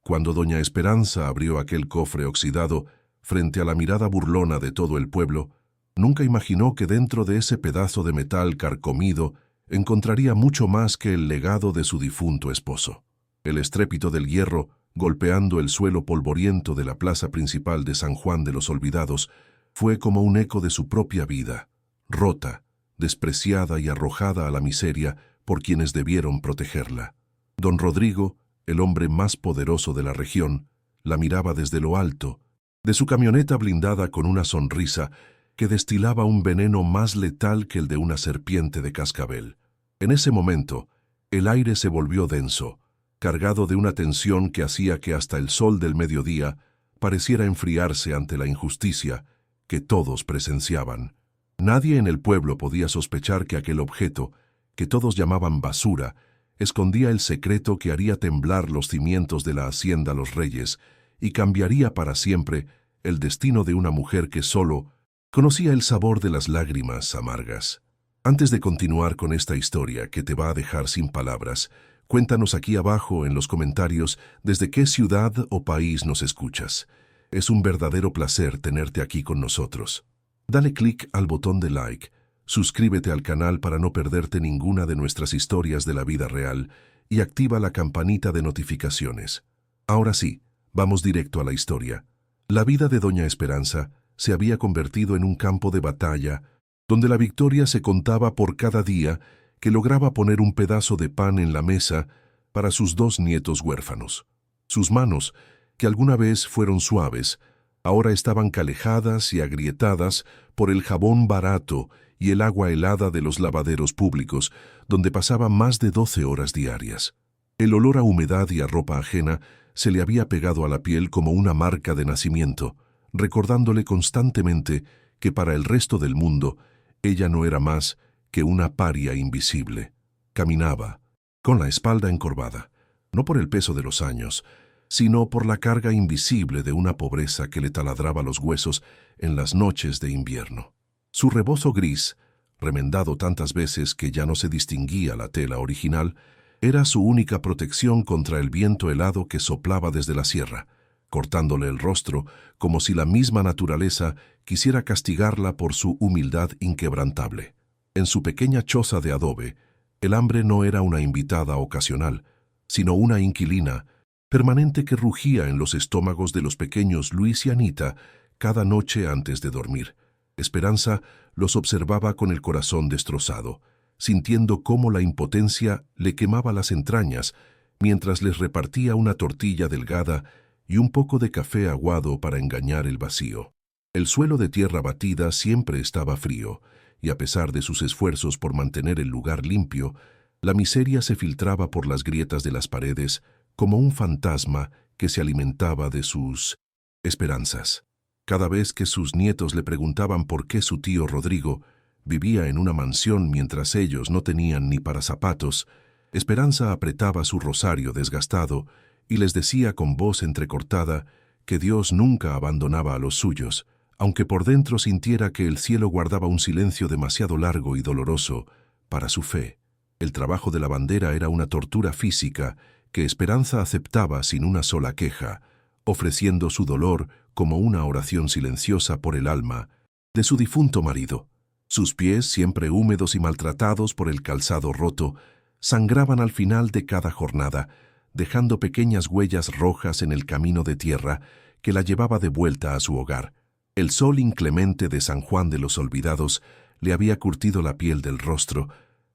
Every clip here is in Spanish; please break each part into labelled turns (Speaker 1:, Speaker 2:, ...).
Speaker 1: Cuando doña Esperanza abrió aquel cofre oxidado, frente a la mirada burlona de todo el pueblo, nunca imaginó que dentro de ese pedazo de metal carcomido encontraría mucho más que el legado de su difunto esposo. El estrépito del hierro, golpeando el suelo polvoriento de la plaza principal de San Juan de los Olvidados, fue como un eco de su propia vida, rota, despreciada y arrojada a la miseria por quienes debieron protegerla. Don Rodrigo, el hombre más poderoso de la región, la miraba desde lo alto, de su camioneta blindada con una sonrisa que destilaba un veneno más letal que el de una serpiente de cascabel. En ese momento, el aire se volvió denso, cargado de una tensión que hacía que hasta el sol del mediodía pareciera enfriarse ante la injusticia que todos presenciaban. Nadie en el pueblo podía sospechar que aquel objeto, que todos llamaban basura, escondía el secreto que haría temblar los cimientos de la hacienda Los Reyes y cambiaría para siempre el destino de una mujer que solo conocía el sabor de las lágrimas amargas. Antes de continuar con esta historia que te va a dejar sin palabras, cuéntanos aquí abajo en los comentarios desde qué ciudad o país nos escuchas. Es un verdadero placer tenerte aquí con nosotros. Dale clic al botón de like, suscríbete al canal para no perderte ninguna de nuestras historias de la vida real y activa la campanita de notificaciones. Ahora sí, vamos directo a la historia. La vida de doña Esperanza se había convertido en un campo de batalla donde la victoria se contaba por cada día que lograba poner un pedazo de pan en la mesa para sus 2 nietos huérfanos. Sus manos, que alguna vez fueron suaves, ahora estaban calejadas y agrietadas por el jabón barato y el agua helada de los lavaderos públicos, donde pasaba más de 12 horas diarias. El olor a humedad y a ropa ajena se le había pegado a la piel como una marca de nacimiento, recordándole constantemente que para el resto del mundo ella no era más que una paria invisible. Caminaba, con la espalda encorvada, no por el peso de los años, sino por la carga invisible de una pobreza que le taladraba los huesos en las noches de invierno. Su rebozo gris, remendado tantas veces que ya no se distinguía la tela original, era su única protección contra el viento helado que soplaba desde la sierra, cortándole el rostro como si la misma naturaleza quisiera castigarla por su humildad inquebrantable. En su pequeña choza de adobe, el hambre no era una invitada ocasional, sino una inquilina permanente que rugía en los estómagos de los pequeños Luis y Anita cada noche antes de dormir. Esperanza los observaba con el corazón destrozado, sintiendo cómo la impotencia le quemaba las entrañas mientras les repartía una tortilla delgada y un poco de café aguado para engañar el vacío. El suelo de tierra batida siempre estaba frío, y a pesar de sus esfuerzos por mantener el lugar limpio, la miseria se filtraba por las grietas de las paredes como un fantasma que se alimentaba de sus esperanzas. Cada vez que sus nietos le preguntaban por qué su tío Rodrigo vivía en una mansión mientras ellos no tenían ni para zapatos, Esperanza apretaba su rosario desgastado y les decía con voz entrecortada que Dios nunca abandonaba a los suyos, aunque por dentro sintiera que el cielo guardaba un silencio demasiado largo y doloroso para su fe. El trabajo de la bandera era una tortura física que Esperanza aceptaba sin una sola queja, ofreciendo su dolor como una oración silenciosa por el alma de su difunto marido. Sus pies, siempre húmedos y maltratados por el calzado roto, sangraban al final de cada jornada, dejando pequeñas huellas rojas en el camino de tierra que la llevaba de vuelta a su hogar. El sol inclemente de San Juan de los Olvidados le había curtido la piel del rostro,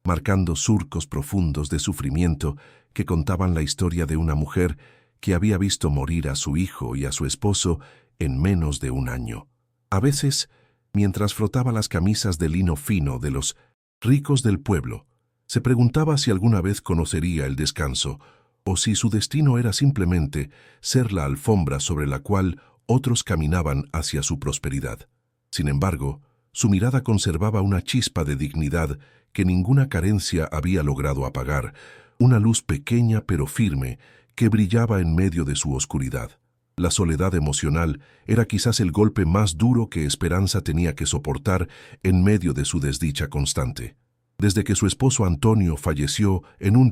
Speaker 1: marcando surcos profundos de sufrimiento que contaban la historia de una mujer que había visto morir a su hijo y a su esposo en menos de un año. A veces, mientras frotaba las camisas de lino fino de los ricos del pueblo, se preguntaba si alguna vez conocería el descanso, o si su destino era simplemente ser la alfombra sobre la cual otros caminaban hacia su prosperidad. Sin embargo, su mirada conservaba una chispa de dignidad que ninguna carencia había logrado apagar, una luz pequeña pero firme que brillaba en medio de su oscuridad. La soledad emocional era quizás el golpe más duro que Esperanza tenía que soportar en medio de su desdicha constante. Desde que su esposo Antonio falleció en un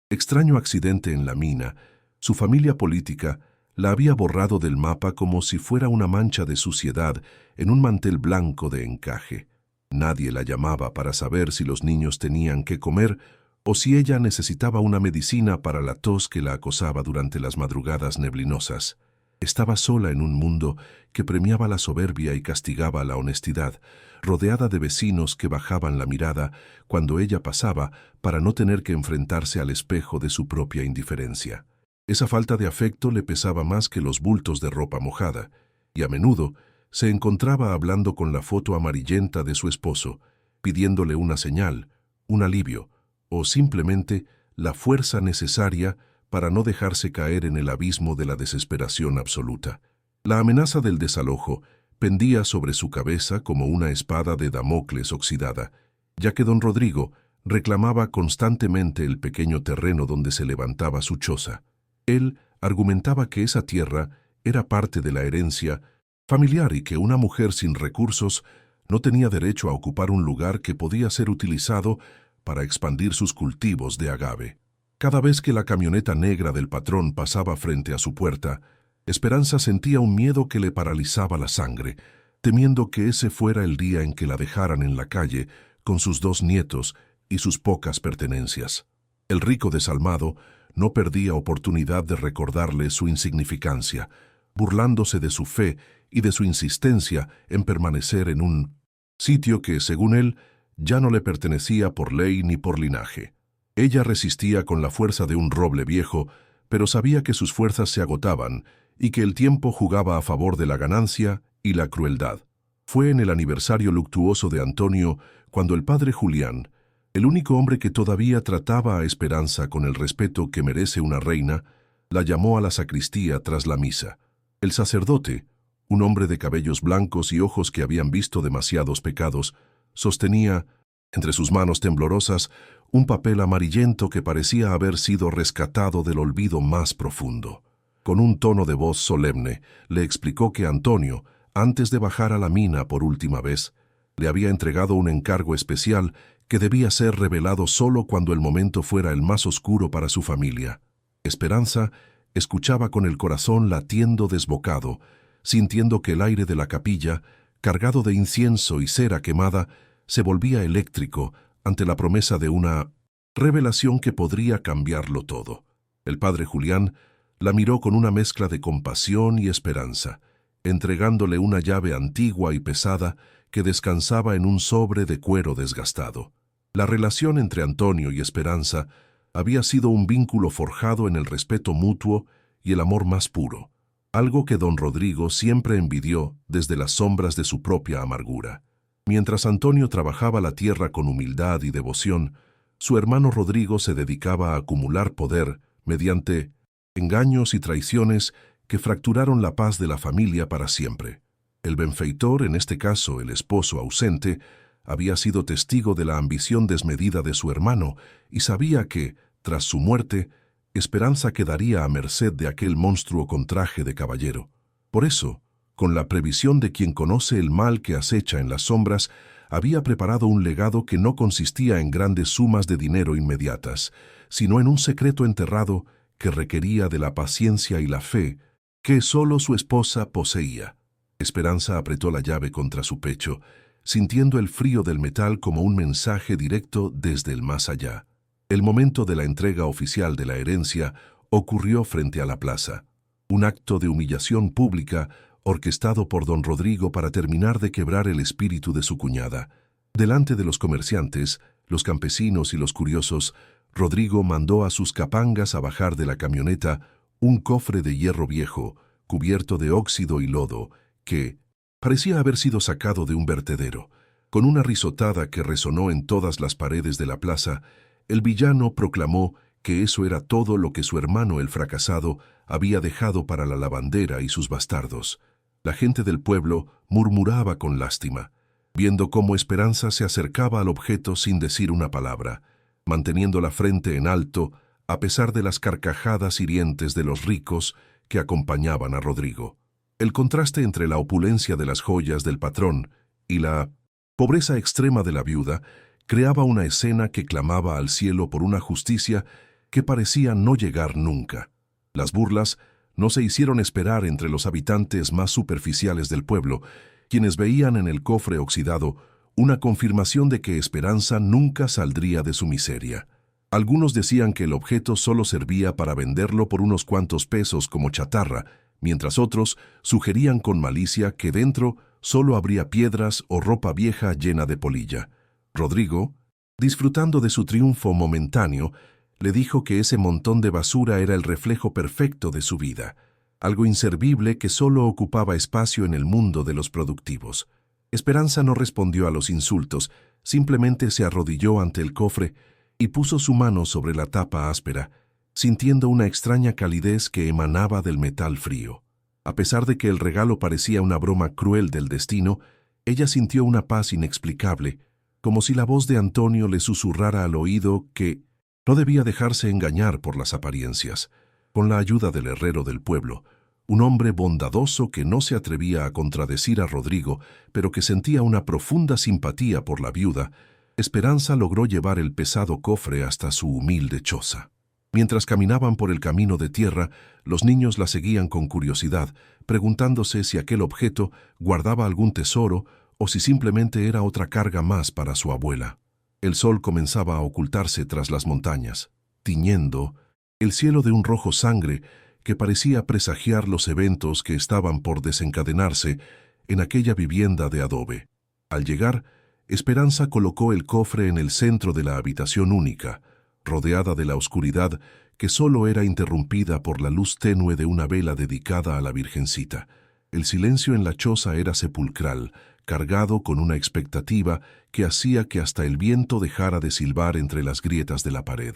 Speaker 1: extraño accidente en la mina, Su familia política la había borrado del mapa como si fuera una mancha de suciedad en un mantel blanco de encaje. Nadie la llamaba para saber si los niños tenían que comer o si ella necesitaba una medicina para la tos que la acosaba durante las madrugadas neblinosas. Estaba sola en un mundo que premiaba la soberbia y castigaba la honestidad, rodeada de vecinos que bajaban la mirada cuando ella pasaba para no tener que enfrentarse al espejo de su propia indiferencia. Esa falta de afecto le pesaba más que los bultos de ropa mojada, y a menudo se encontraba hablando con la foto amarillenta de su esposo, pidiéndole una señal, un alivio, o simplemente la fuerza necesaria para no dejarse caer en el abismo de la desesperación absoluta. La amenaza del desalojo pendía sobre su cabeza como una espada de Damocles oxidada, ya que don Rodrigo reclamaba constantemente el pequeño terreno donde se levantaba su choza. Él argumentaba que esa tierra era parte de la herencia familiar y que una mujer sin recursos no tenía derecho a ocupar un lugar que podía ser utilizado para expandir sus cultivos de agave. Cada vez que la camioneta negra del patrón pasaba frente a su puerta, Esperanza sentía un miedo que le paralizaba la sangre, temiendo que ese fuera el día en que la dejaran en la calle con sus 2 nietos y sus pocas pertenencias. El rico desalmado no perdía oportunidad de recordarle su insignificancia, burlándose de su fe y de su insistencia en permanecer en un sitio que, según él, ya no le pertenecía por ley ni por linaje. Ella resistía con la fuerza de un roble viejo, pero sabía que sus fuerzas se agotaban y que el tiempo jugaba a favor de la ganancia y la crueldad. Fue en el aniversario luctuoso de Antonio cuando el padre Julián, el único hombre que todavía trataba a Esperanza con el respeto que merece una reina, la llamó a la sacristía tras la misa. El sacerdote, un hombre de cabellos blancos y ojos que habían visto demasiados pecados, sostenía, entre sus manos temblorosas, un papel amarillento que parecía haber sido rescatado del olvido más profundo. Con un tono de voz solemne, le explicó que Antonio, antes de bajar a la mina por última vez, le había entregado un encargo especial que debía ser revelado solo cuando el momento fuera el más oscuro para su familia. Esperanza escuchaba con el corazón latiendo desbocado, sintiendo que el aire de la capilla, cargado de incienso y cera quemada, se volvía eléctrico ante la promesa de una revelación que podría cambiarlo todo. El padre Julián la miró con una mezcla de compasión y esperanza, entregándole una llave antigua y pesada que descansaba en un sobre de cuero desgastado. La relación entre Antonio y Esperanza había sido un vínculo forjado en el respeto mutuo y el amor más puro, algo que don Rodrigo siempre envidió desde las sombras de su propia amargura. Mientras Antonio trabajaba la tierra con humildad y devoción, su hermano Rodrigo se dedicaba a acumular poder mediante engaños y traiciones que fracturaron la paz de la familia para siempre. El benfeitor, en este caso el esposo ausente, había sido testigo de la ambición desmedida de su hermano y sabía que, tras su muerte, Esperanza quedaría a merced de aquel monstruo con traje de caballero. Por eso, con la previsión de quien conoce el mal que acecha en las sombras, había preparado un legado que no consistía en grandes sumas de dinero inmediatas, sino en un secreto enterrado que requería de la paciencia y la fe que solo su esposa poseía. Esperanza apretó la llave contra su pecho, sintiendo el frío del metal como un mensaje directo desde el más allá. El momento de la entrega oficial de la herencia ocurrió frente a la plaza, un acto de humillación pública orquestado por don Rodrigo para terminar de quebrar el espíritu de su cuñada. Delante de los comerciantes, los campesinos y los curiosos, Rodrigo mandó a sus capangas a bajar de la camioneta un cofre de hierro viejo, cubierto de óxido y lodo, que parecía haber sido sacado de un vertedero. Con una risotada que resonó en todas las paredes de la plaza, el villano proclamó que eso era todo lo que su hermano el fracasado había dejado para la lavandera y sus bastardos. La gente del pueblo murmuraba con lástima, viendo cómo Esperanza se acercaba al objeto sin decir una palabra, manteniendo la frente en alto a pesar de las carcajadas hirientes de los ricos que acompañaban a Rodrigo. El contraste entre la opulencia de las joyas del patrón y la pobreza extrema de la viuda creaba una escena que clamaba al cielo por una justicia que parecía no llegar nunca. Las burlas no se hicieron esperar entre los habitantes más superficiales del pueblo, quienes veían en el cofre oxidado una confirmación de que Esperanza nunca saldría de su miseria. Algunos decían que el objeto solo servía para venderlo por unos cuantos pesos como chatarra, mientras otros sugerían con malicia que dentro solo habría piedras o ropa vieja llena de polilla. Rodrigo, disfrutando de su triunfo momentáneo, le dijo que ese montón de basura era el reflejo perfecto de su vida, algo inservible que solo ocupaba espacio en el mundo de los productivos. Esperanza no respondió a los insultos, simplemente se arrodilló ante el cofre y puso su mano sobre la tapa áspera, sintiendo una extraña calidez que emanaba del metal frío. A pesar de que el regalo parecía una broma cruel del destino, ella sintió una paz inexplicable, como si la voz de Antonio le susurrara al oído que no debía dejarse engañar por las apariencias. Con la ayuda del herrero del pueblo, un hombre bondadoso que no se atrevía a contradecir a Rodrigo, pero que sentía una profunda simpatía por la viuda, Esperanza logró llevar el pesado cofre hasta su humilde choza. Mientras caminaban por el camino de tierra, los niños la seguían con curiosidad, preguntándose si aquel objeto guardaba algún tesoro o si simplemente era otra carga más para su abuela. El sol comenzaba a ocultarse tras las montañas, tiñendo el cielo de un rojo sangre que parecía presagiar los eventos que estaban por desencadenarse en aquella vivienda de adobe. Al llegar, Esperanza colocó el cofre en el centro de la habitación única, rodeada de la oscuridad que solo era interrumpida por la luz tenue de una vela dedicada a la Virgencita. El silencio en la choza era sepulcral, cargado con una expectativa que hacía que hasta el viento dejara de silbar entre las grietas de la pared.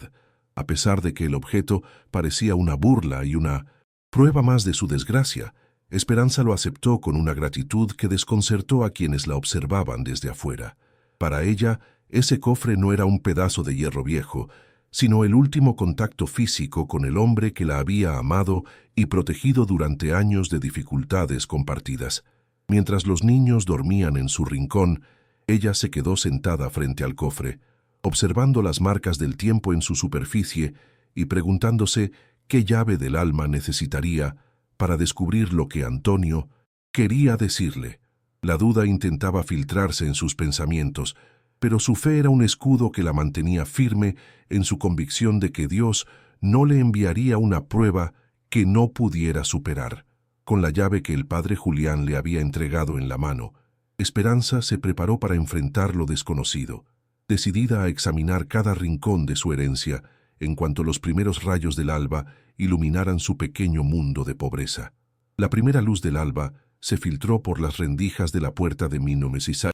Speaker 1: A pesar de que el objeto parecía una burla y una prueba más de su desgracia, Esperanza lo aceptó con una gratitud que desconcertó a quienes la observaban desde afuera. Para ella, ese cofre no era un pedazo de hierro viejo, sino el último contacto físico con el hombre que la había amado y protegido durante años de dificultades compartidas. Mientras los niños dormían en su rincón, ella se quedó sentada frente al cofre, observando las marcas del tiempo en su superficie y preguntándose qué llave del alma necesitaría para descubrir lo que Antonio quería decirle. La duda intentaba filtrarse en sus pensamientos, pero su fe era un escudo que la mantenía firme en su convicción de que Dios no le enviaría una prueba que no pudiera superar. Con la llave que el padre Julián le había entregado en la mano, Esperanza se preparó para enfrentar lo desconocido, decidida a examinar cada rincón de su herencia en cuanto los primeros rayos del alba iluminaran su pequeño mundo de pobreza. La primera luz del alba se filtró por las rendijas de la puerta de Mino Mesisá,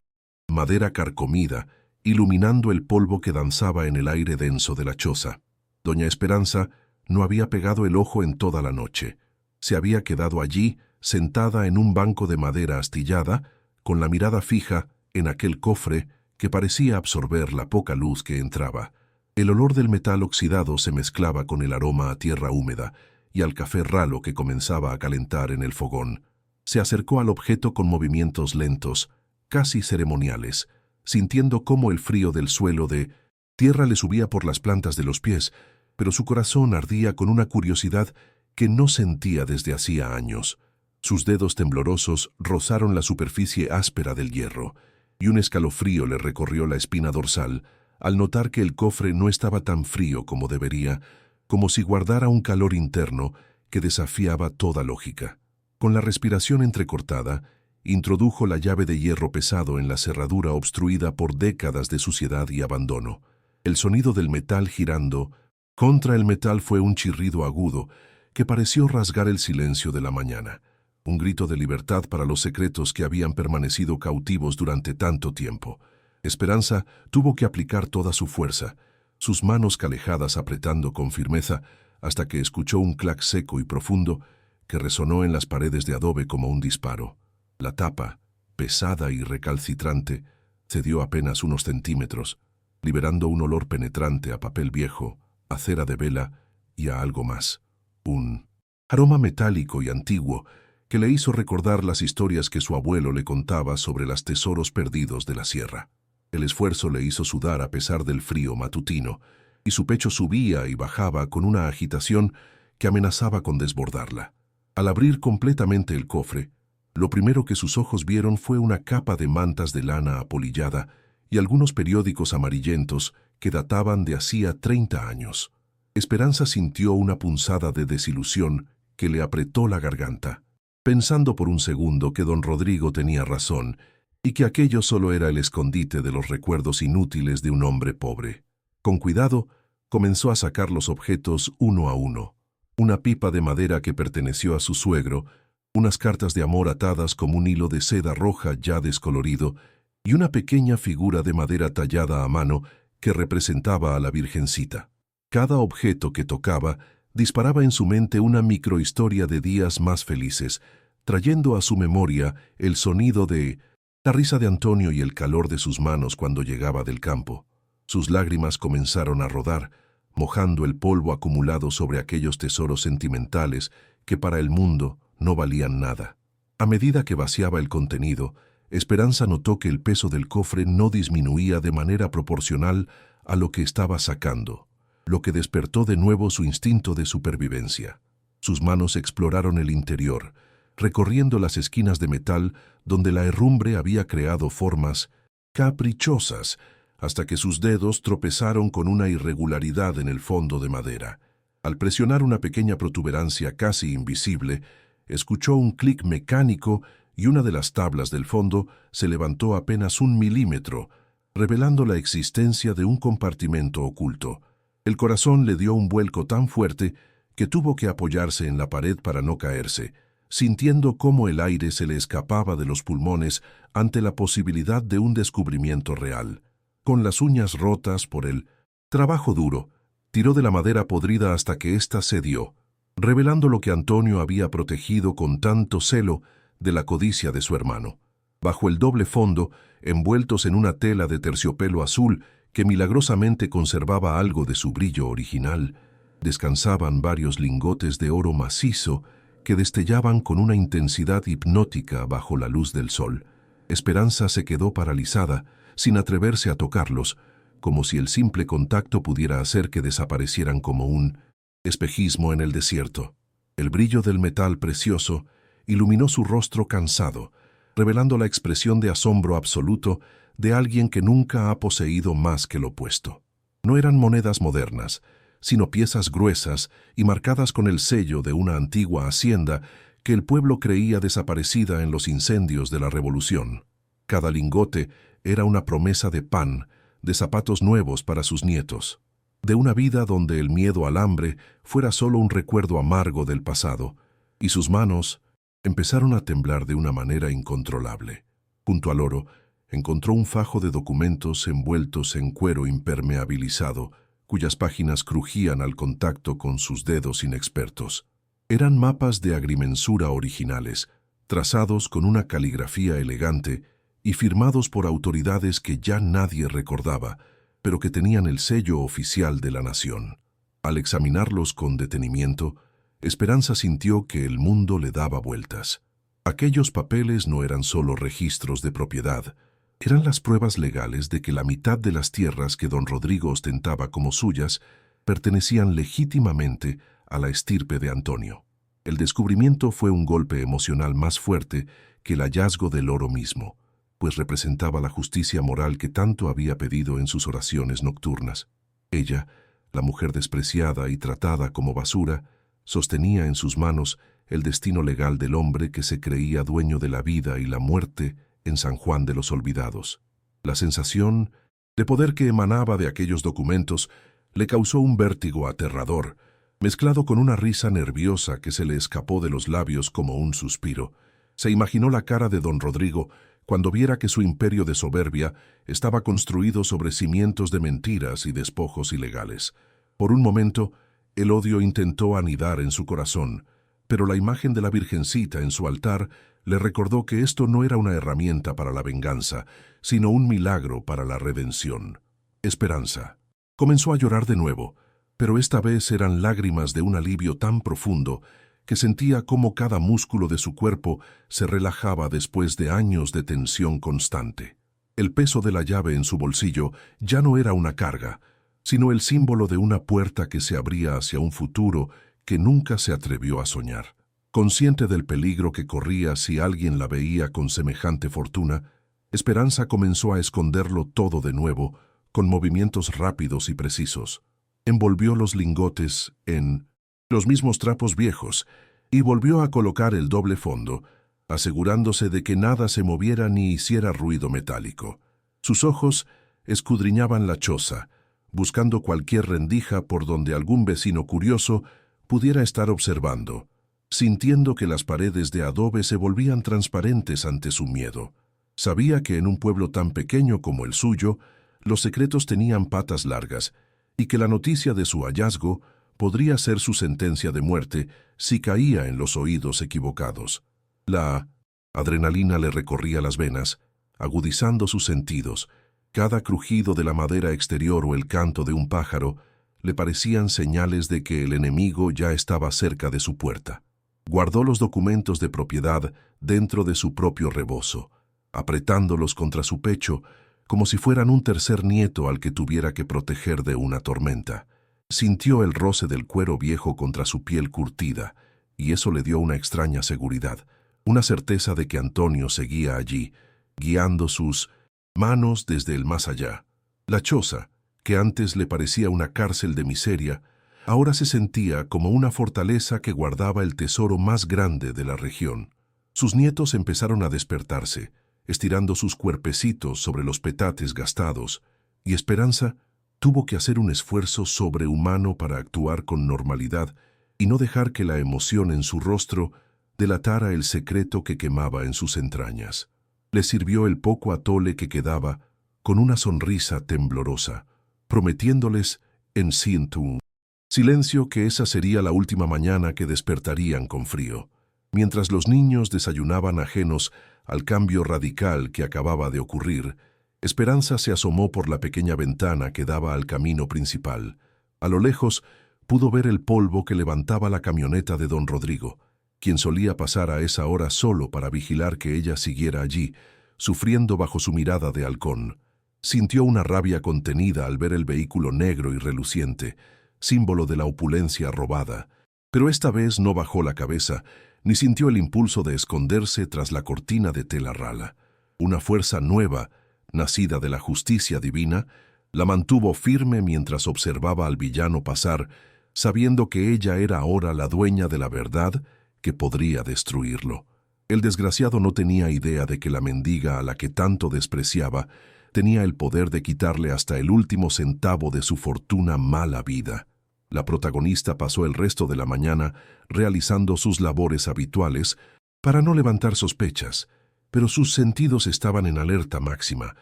Speaker 1: madera carcomida, iluminando el polvo que danzaba en el aire denso de la choza. Doña Esperanza no había pegado el ojo en toda la noche. Se había quedado allí, sentada en un banco de madera astillada, con la mirada fija en aquel cofre que parecía absorber la poca luz que entraba. El olor del metal oxidado se mezclaba con el aroma a tierra húmeda y al café ralo que comenzaba a calentar en el fogón. Se acercó al objeto con movimientos lentos, casi ceremoniales, sintiendo cómo el frío del suelo de tierra le subía por las plantas de los pies, pero su corazón ardía con una curiosidad que no sentía desde hacía años. Sus dedos temblorosos rozaron la superficie áspera del hierro, y un escalofrío le recorrió la espina dorsal al notar que el cofre no estaba tan frío como debería, como si guardara un calor interno que desafiaba toda lógica. Con la respiración entrecortada, introdujo la llave de hierro pesado en la cerradura obstruida por décadas de suciedad y abandono. El sonido del metal girando contra el metal fue un chirrido agudo que pareció rasgar el silencio de la mañana, un grito de libertad para los secretos que habían permanecido cautivos durante tanto tiempo. Esperanza tuvo que aplicar toda su fuerza, sus manos calejadas apretando con firmeza, hasta que escuchó un clac seco y profundo que resonó en las paredes de adobe como un disparo. La tapa, pesada y recalcitrante, cedió apenas unos centímetros, liberando un olor penetrante a papel viejo, a cera de vela y a algo más. Un aroma metálico y antiguo que le hizo recordar las historias que su abuelo le contaba sobre los tesoros perdidos de la sierra. El esfuerzo le hizo sudar a pesar del frío matutino, y su pecho subía y bajaba con una agitación que amenazaba con desbordarla. Al abrir completamente el cofre, lo primero que sus ojos vieron fue una capa de mantas de lana apolillada y algunos periódicos amarillentos que databan de hacía 30 años. Esperanza sintió una punzada de desilusión que le apretó la garganta, pensando por un segundo que don Rodrigo tenía razón y que aquello solo era el escondite de los recuerdos inútiles de un hombre pobre. Con cuidado, comenzó a sacar los objetos uno a uno. Una pipa de madera que perteneció a su suegro, unas cartas de amor atadas como un hilo de seda roja ya descolorido y una pequeña figura de madera tallada a mano que representaba a la Virgencita. Cada objeto que tocaba disparaba en su mente una microhistoria de días más felices, trayendo a su memoria el sonido de la risa de Antonio y el calor de sus manos cuando llegaba del campo. Sus lágrimas comenzaron a rodar, mojando el polvo acumulado sobre aquellos tesoros sentimentales que para el mundo no valían nada. A medida que vaciaba el contenido, Esperanza notó que el peso del cofre no disminuía de manera proporcional a lo que estaba sacando, lo que despertó de nuevo su instinto de supervivencia. Sus manos exploraron el interior, recorriendo las esquinas de metal donde la herrumbre había creado formas caprichosas, hasta que sus dedos tropezaron con una irregularidad en el fondo de madera. Al presionar una pequeña protuberancia casi invisible, escuchó un clic mecánico y una de las tablas del fondo se levantó apenas 1 milímetro, revelando la existencia de un compartimento oculto. El corazón le dio un vuelco tan fuerte que tuvo que apoyarse en la pared para no caerse, sintiendo cómo el aire se le escapaba de los pulmones ante la posibilidad de un descubrimiento real. Con las uñas rotas por el trabajo duro, tiró de la madera podrida hasta que ésta cedió, revelando lo que Antonio había protegido con tanto celo de la codicia de su hermano. Bajo el doble fondo, envueltos en una tela de terciopelo azul que milagrosamente conservaba algo de su brillo original, descansaban varios lingotes de oro macizo que destellaban con una intensidad hipnótica bajo la luz del sol. Esperanza se quedó paralizada, sin atreverse a tocarlos, como si el simple contacto pudiera hacer que desaparecieran como un espejismo en el desierto. El brillo del metal precioso iluminó su rostro cansado, revelando la expresión de asombro absoluto de alguien que nunca ha poseído más que lo opuesto. No eran monedas modernas, sino piezas gruesas y marcadas con el sello de una antigua hacienda que el pueblo creía desaparecida en los incendios de la Revolución. Cada lingote era una promesa de pan, de zapatos nuevos para sus nietos, de una vida donde el miedo al hambre fuera solo un recuerdo amargo del pasado, y sus manos empezaron a temblar de una manera incontrolable. Junto al oro, encontró un fajo de documentos envueltos en cuero impermeabilizado, cuyas páginas crujían al contacto con sus dedos inexpertos. Eran mapas de agrimensura originales, trazados con una caligrafía elegante y firmados por autoridades que ya nadie recordaba, pero que tenían el sello oficial de la nación. Al examinarlos con detenimiento, Esperanza sintió que el mundo le daba vueltas. Aquellos papeles no eran solo registros de propiedad, eran las pruebas legales de que la mitad de las tierras que don Rodrigo ostentaba como suyas pertenecían legítimamente a la estirpe de Antonio. El descubrimiento fue un golpe emocional más fuerte que el hallazgo del oro mismo, pues representaba la justicia moral que tanto había pedido en sus oraciones nocturnas. Ella, la mujer despreciada y tratada como basura, sostenía en sus manos el destino legal del hombre que se creía dueño de la vida y la muerte en San Juan de los Olvidados. La sensación de poder que emanaba de aquellos documentos le causó un vértigo aterrador, mezclado con una risa nerviosa que se le escapó de los labios como un suspiro. Se imaginó la cara de don Rodrigo cuando viera que su imperio de soberbia estaba construido sobre cimientos de mentiras y despojos ilegales. Por un momento, el odio intentó anidar en su corazón, pero la imagen de la Virgencita en su altar le recordó que esto no era una herramienta para la venganza, sino un milagro para la redención. Esperanza. Comenzó a llorar de nuevo, pero esta vez eran lágrimas de un alivio tan profundo que sentía cómo cada músculo de su cuerpo se relajaba después de años de tensión constante. El peso de la llave en su bolsillo ya no era una carga, sino el símbolo de una puerta que se abría hacia un futuro que nunca se atrevió a soñar. Consciente del peligro que corría si alguien la veía con semejante fortuna, Esperanza comenzó a esconderlo todo de nuevo, con movimientos rápidos y precisos. Envolvió los lingotes en los mismos trapos viejos y volvió a colocar el doble fondo, asegurándose de que nada se moviera ni hiciera ruido metálico. Sus ojos escudriñaban la choza, buscando cualquier rendija por donde algún vecino curioso pudiera estar observando, sintiendo que las paredes de adobe se volvían transparentes ante su miedo. Sabía que en un pueblo tan pequeño como el suyo, los secretos tenían patas largas y que la noticia de su hallazgo podría ser su sentencia de muerte si caía en los oídos equivocados. La adrenalina le recorría las venas, agudizando sus sentidos. Cada crujido de la madera exterior o el canto de un pájaro le parecían señales de que el enemigo ya estaba cerca de su puerta. Guardó los documentos de propiedad dentro de su propio rebozo, apretándolos contra su pecho, como si fueran un tercer nieto al que tuviera que proteger de una tormenta. Sintió el roce del cuero viejo contra su piel curtida, y eso le dio una extraña seguridad, una certeza de que Antonio seguía allí, guiando sus manos desde el más allá. La choza, que antes le parecía una cárcel de miseria, ahora se sentía como una fortaleza que guardaba el tesoro más grande de la región. Sus nietos empezaron a despertarse, estirando sus cuerpecitos sobre los petates gastados, y Esperanza tuvo que hacer un esfuerzo sobrehumano para actuar con normalidad y no dejar que la emoción en su rostro delatara el secreto que quemaba en sus entrañas. Le sirvió el poco atole que quedaba con una sonrisa temblorosa, prometiéndoles en silencio que esa sería la última mañana que despertarían con frío. Mientras los niños desayunaban ajenos al cambio radical que acababa de ocurrir, Esperanza se asomó por la pequeña ventana que daba al camino principal. A lo lejos pudo ver el polvo que levantaba la camioneta de don Rodrigo, quien solía pasar a esa hora solo para vigilar que ella siguiera allí, sufriendo bajo su mirada de halcón. Sintió una rabia contenida al ver el vehículo negro y reluciente, símbolo de la opulencia robada, pero esta vez no bajó la cabeza, ni sintió el impulso de esconderse tras la cortina de tela rala. Una fuerza nueva, nacida de la justicia divina, la mantuvo firme mientras observaba al villano pasar, sabiendo que ella era ahora la dueña de la verdad que podría destruirlo. El desgraciado no tenía idea de que la mendiga a la que tanto despreciaba tenía el poder de quitarle hasta el último centavo de su fortuna mala vida. La protagonista pasó el resto de la mañana realizando sus labores habituales para no levantar sospechas, pero sus sentidos estaban en alerta máxima,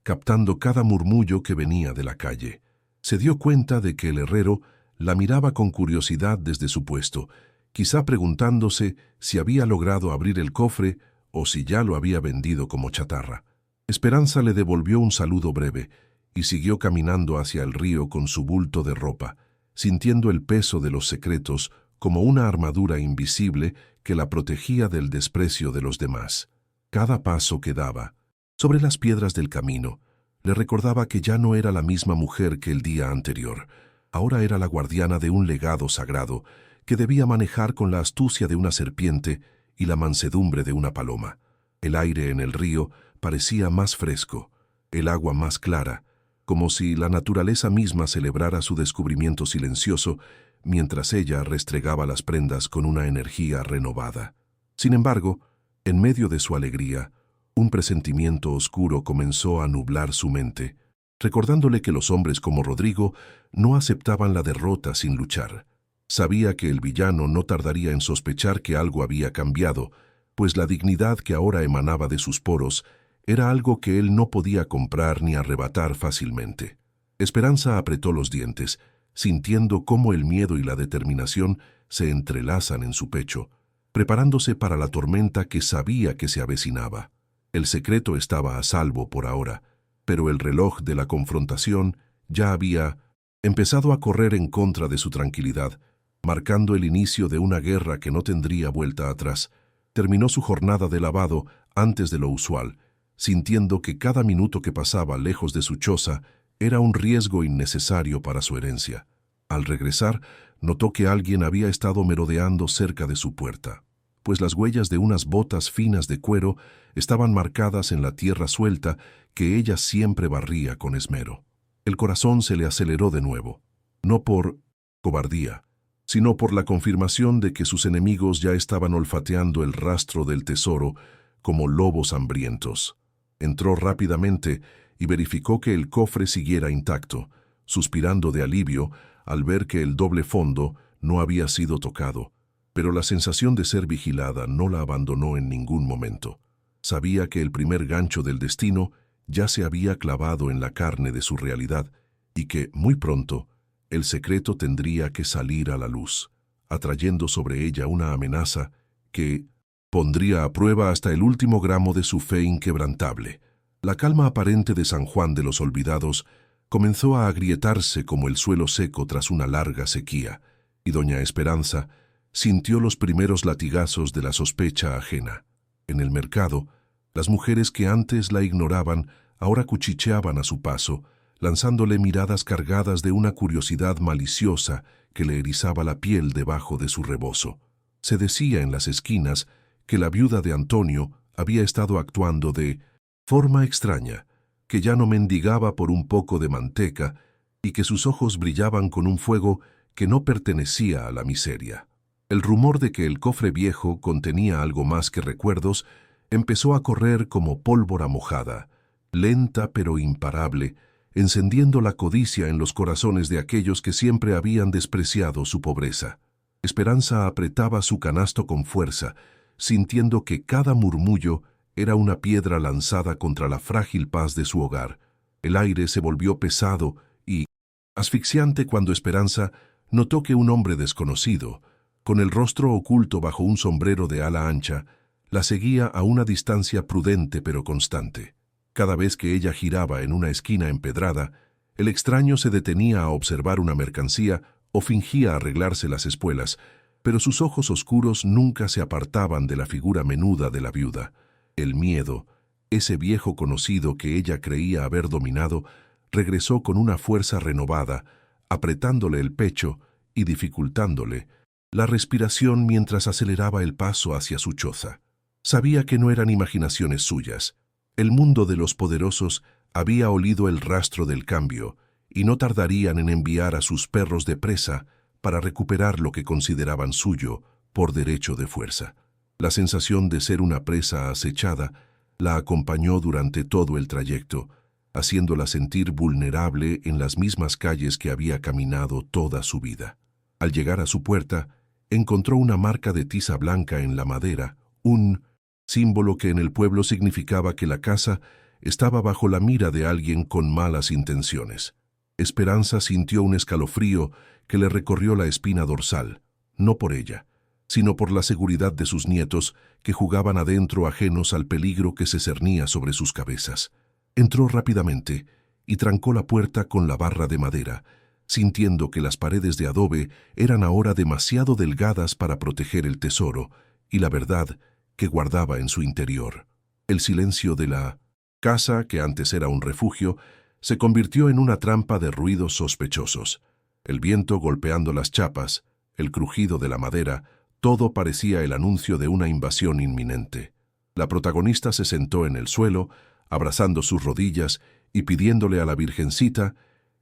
Speaker 1: captando cada murmullo que venía de la calle. Se dio cuenta de que el herrero la miraba con curiosidad desde su puesto, quizá preguntándose si había logrado abrir el cofre o si ya lo había vendido como chatarra. Esperanza le devolvió un saludo breve y siguió caminando hacia el río con su bulto de ropa, sintiendo el peso de los secretos como una armadura invisible que la protegía del desprecio de los demás. Cada paso que daba sobre las piedras del camino le recordaba que ya no era la misma mujer que el día anterior. Ahora era la guardiana de un legado sagrado que debía manejar con la astucia de una serpiente y la mansedumbre de una paloma. El aire en el río parecía más fresco, el agua más clara, como si la naturaleza misma celebrara su descubrimiento silencioso, mientras ella restregaba las prendas con una energía renovada. Sin embargo, en medio de su alegría, un presentimiento oscuro comenzó a nublar su mente, recordándole que los hombres como Rodrigo no aceptaban la derrota sin luchar. Sabía que el villano no tardaría en sospechar que algo había cambiado, pues la dignidad que ahora emanaba de sus poros era algo que él no podía comprar ni arrebatar fácilmente. Esperanza apretó los dientes, sintiendo cómo el miedo y la determinación se entrelazan en su pecho, preparándose para la tormenta que sabía que se avecinaba. El secreto estaba a salvo por ahora, pero el reloj de la confrontación ya había empezado a correr en contra de su tranquilidad, marcando el inicio de una guerra que no tendría vuelta atrás. Terminó su jornada de lavado antes de lo usual, sintiendo que cada minuto que pasaba lejos de su choza era un riesgo innecesario para su herencia. Al regresar, Notó que alguien había estado merodeando cerca de su puerta, pues las huellas de unas botas finas de cuero estaban marcadas en la tierra suelta que ella siempre barría con esmero. El corazón se le aceleró de nuevo, no por cobardía, sino por la confirmación de que sus enemigos ya estaban olfateando el rastro del tesoro como lobos hambrientos. Entró rápidamente y verificó que el cofre siguiera intacto, suspirando de alivio al ver que el doble fondo no había sido tocado, pero la sensación de ser vigilada no la abandonó en ningún momento. Sabía que el primer gancho del destino ya se había clavado en la carne de su realidad y que, muy pronto, el secreto tendría que salir a la luz, atrayendo sobre ella una amenaza que pondría a prueba hasta el último gramo de su fe inquebrantable. La calma aparente de San Juan de los Olvidados comenzó a agrietarse como el suelo seco tras una larga sequía, y doña Esperanza sintió los primeros latigazos de la sospecha ajena. En el mercado, las mujeres que antes la ignoraban ahora cuchicheaban a su paso, lanzándole miradas cargadas de una curiosidad maliciosa que le erizaba la piel debajo de su rebozo. Se decía en las esquinas que la viuda de Antonio había estado actuando de forma extraña, que ya no mendigaba por un poco de manteca y que sus ojos brillaban con un fuego que no pertenecía a la miseria. El rumor de que el cofre viejo contenía algo más que recuerdos empezó a correr como pólvora mojada, lenta pero imparable, encendiendo la codicia en los corazones de aquellos que siempre habían despreciado su pobreza. Esperanza apretaba su canasto con fuerza, sintiendo que cada murmullo era una piedra lanzada contra la frágil paz de su hogar. El aire se volvió pesado y asfixiante cuando Esperanza notó que un hombre desconocido, con el rostro oculto bajo un sombrero de ala ancha, la seguía a una distancia prudente pero constante. Cada vez que ella giraba en una esquina empedrada, el extraño se detenía a observar una mercancía o fingía arreglarse las espuelas, pero sus ojos oscuros nunca se apartaban de la figura menuda de la viuda. El miedo, ese viejo conocido que ella creía haber dominado, regresó con una fuerza renovada, apretándole el pecho y dificultándole la respiración mientras aceleraba el paso hacia su choza. Sabía que no eran imaginaciones suyas. El mundo de los poderosos había olido el rastro del cambio y no tardarían en enviar a sus perros de presa para recuperar lo que consideraban suyo por derecho de fuerza. La sensación de ser una presa acechada la acompañó durante todo el trayecto, haciéndola sentir vulnerable en las mismas calles que había caminado toda su vida. Al llegar a su puerta, encontró una marca de tiza blanca en la madera, un símbolo que en el pueblo significaba que la casa estaba bajo la mira de alguien con malas intenciones. Esperanza sintió un escalofrío que le recorrió la espina dorsal, no por ella, sino por la seguridad de sus nietos que jugaban adentro ajenos al peligro que se cernía sobre sus cabezas. Entró rápidamente y trancó la puerta con la barra de madera, sintiendo que las paredes de adobe eran ahora demasiado delgadas para proteger el tesoro y la verdad que guardaba en su interior. El silencio de la casa, que antes era un refugio, se convirtió en una trampa de ruidos sospechosos. El viento golpeando las chapas, el crujido de la madera, todo parecía el anuncio de una invasión inminente. La protagonista se sentó en el suelo, abrazando sus rodillas y pidiéndole a la Virgencita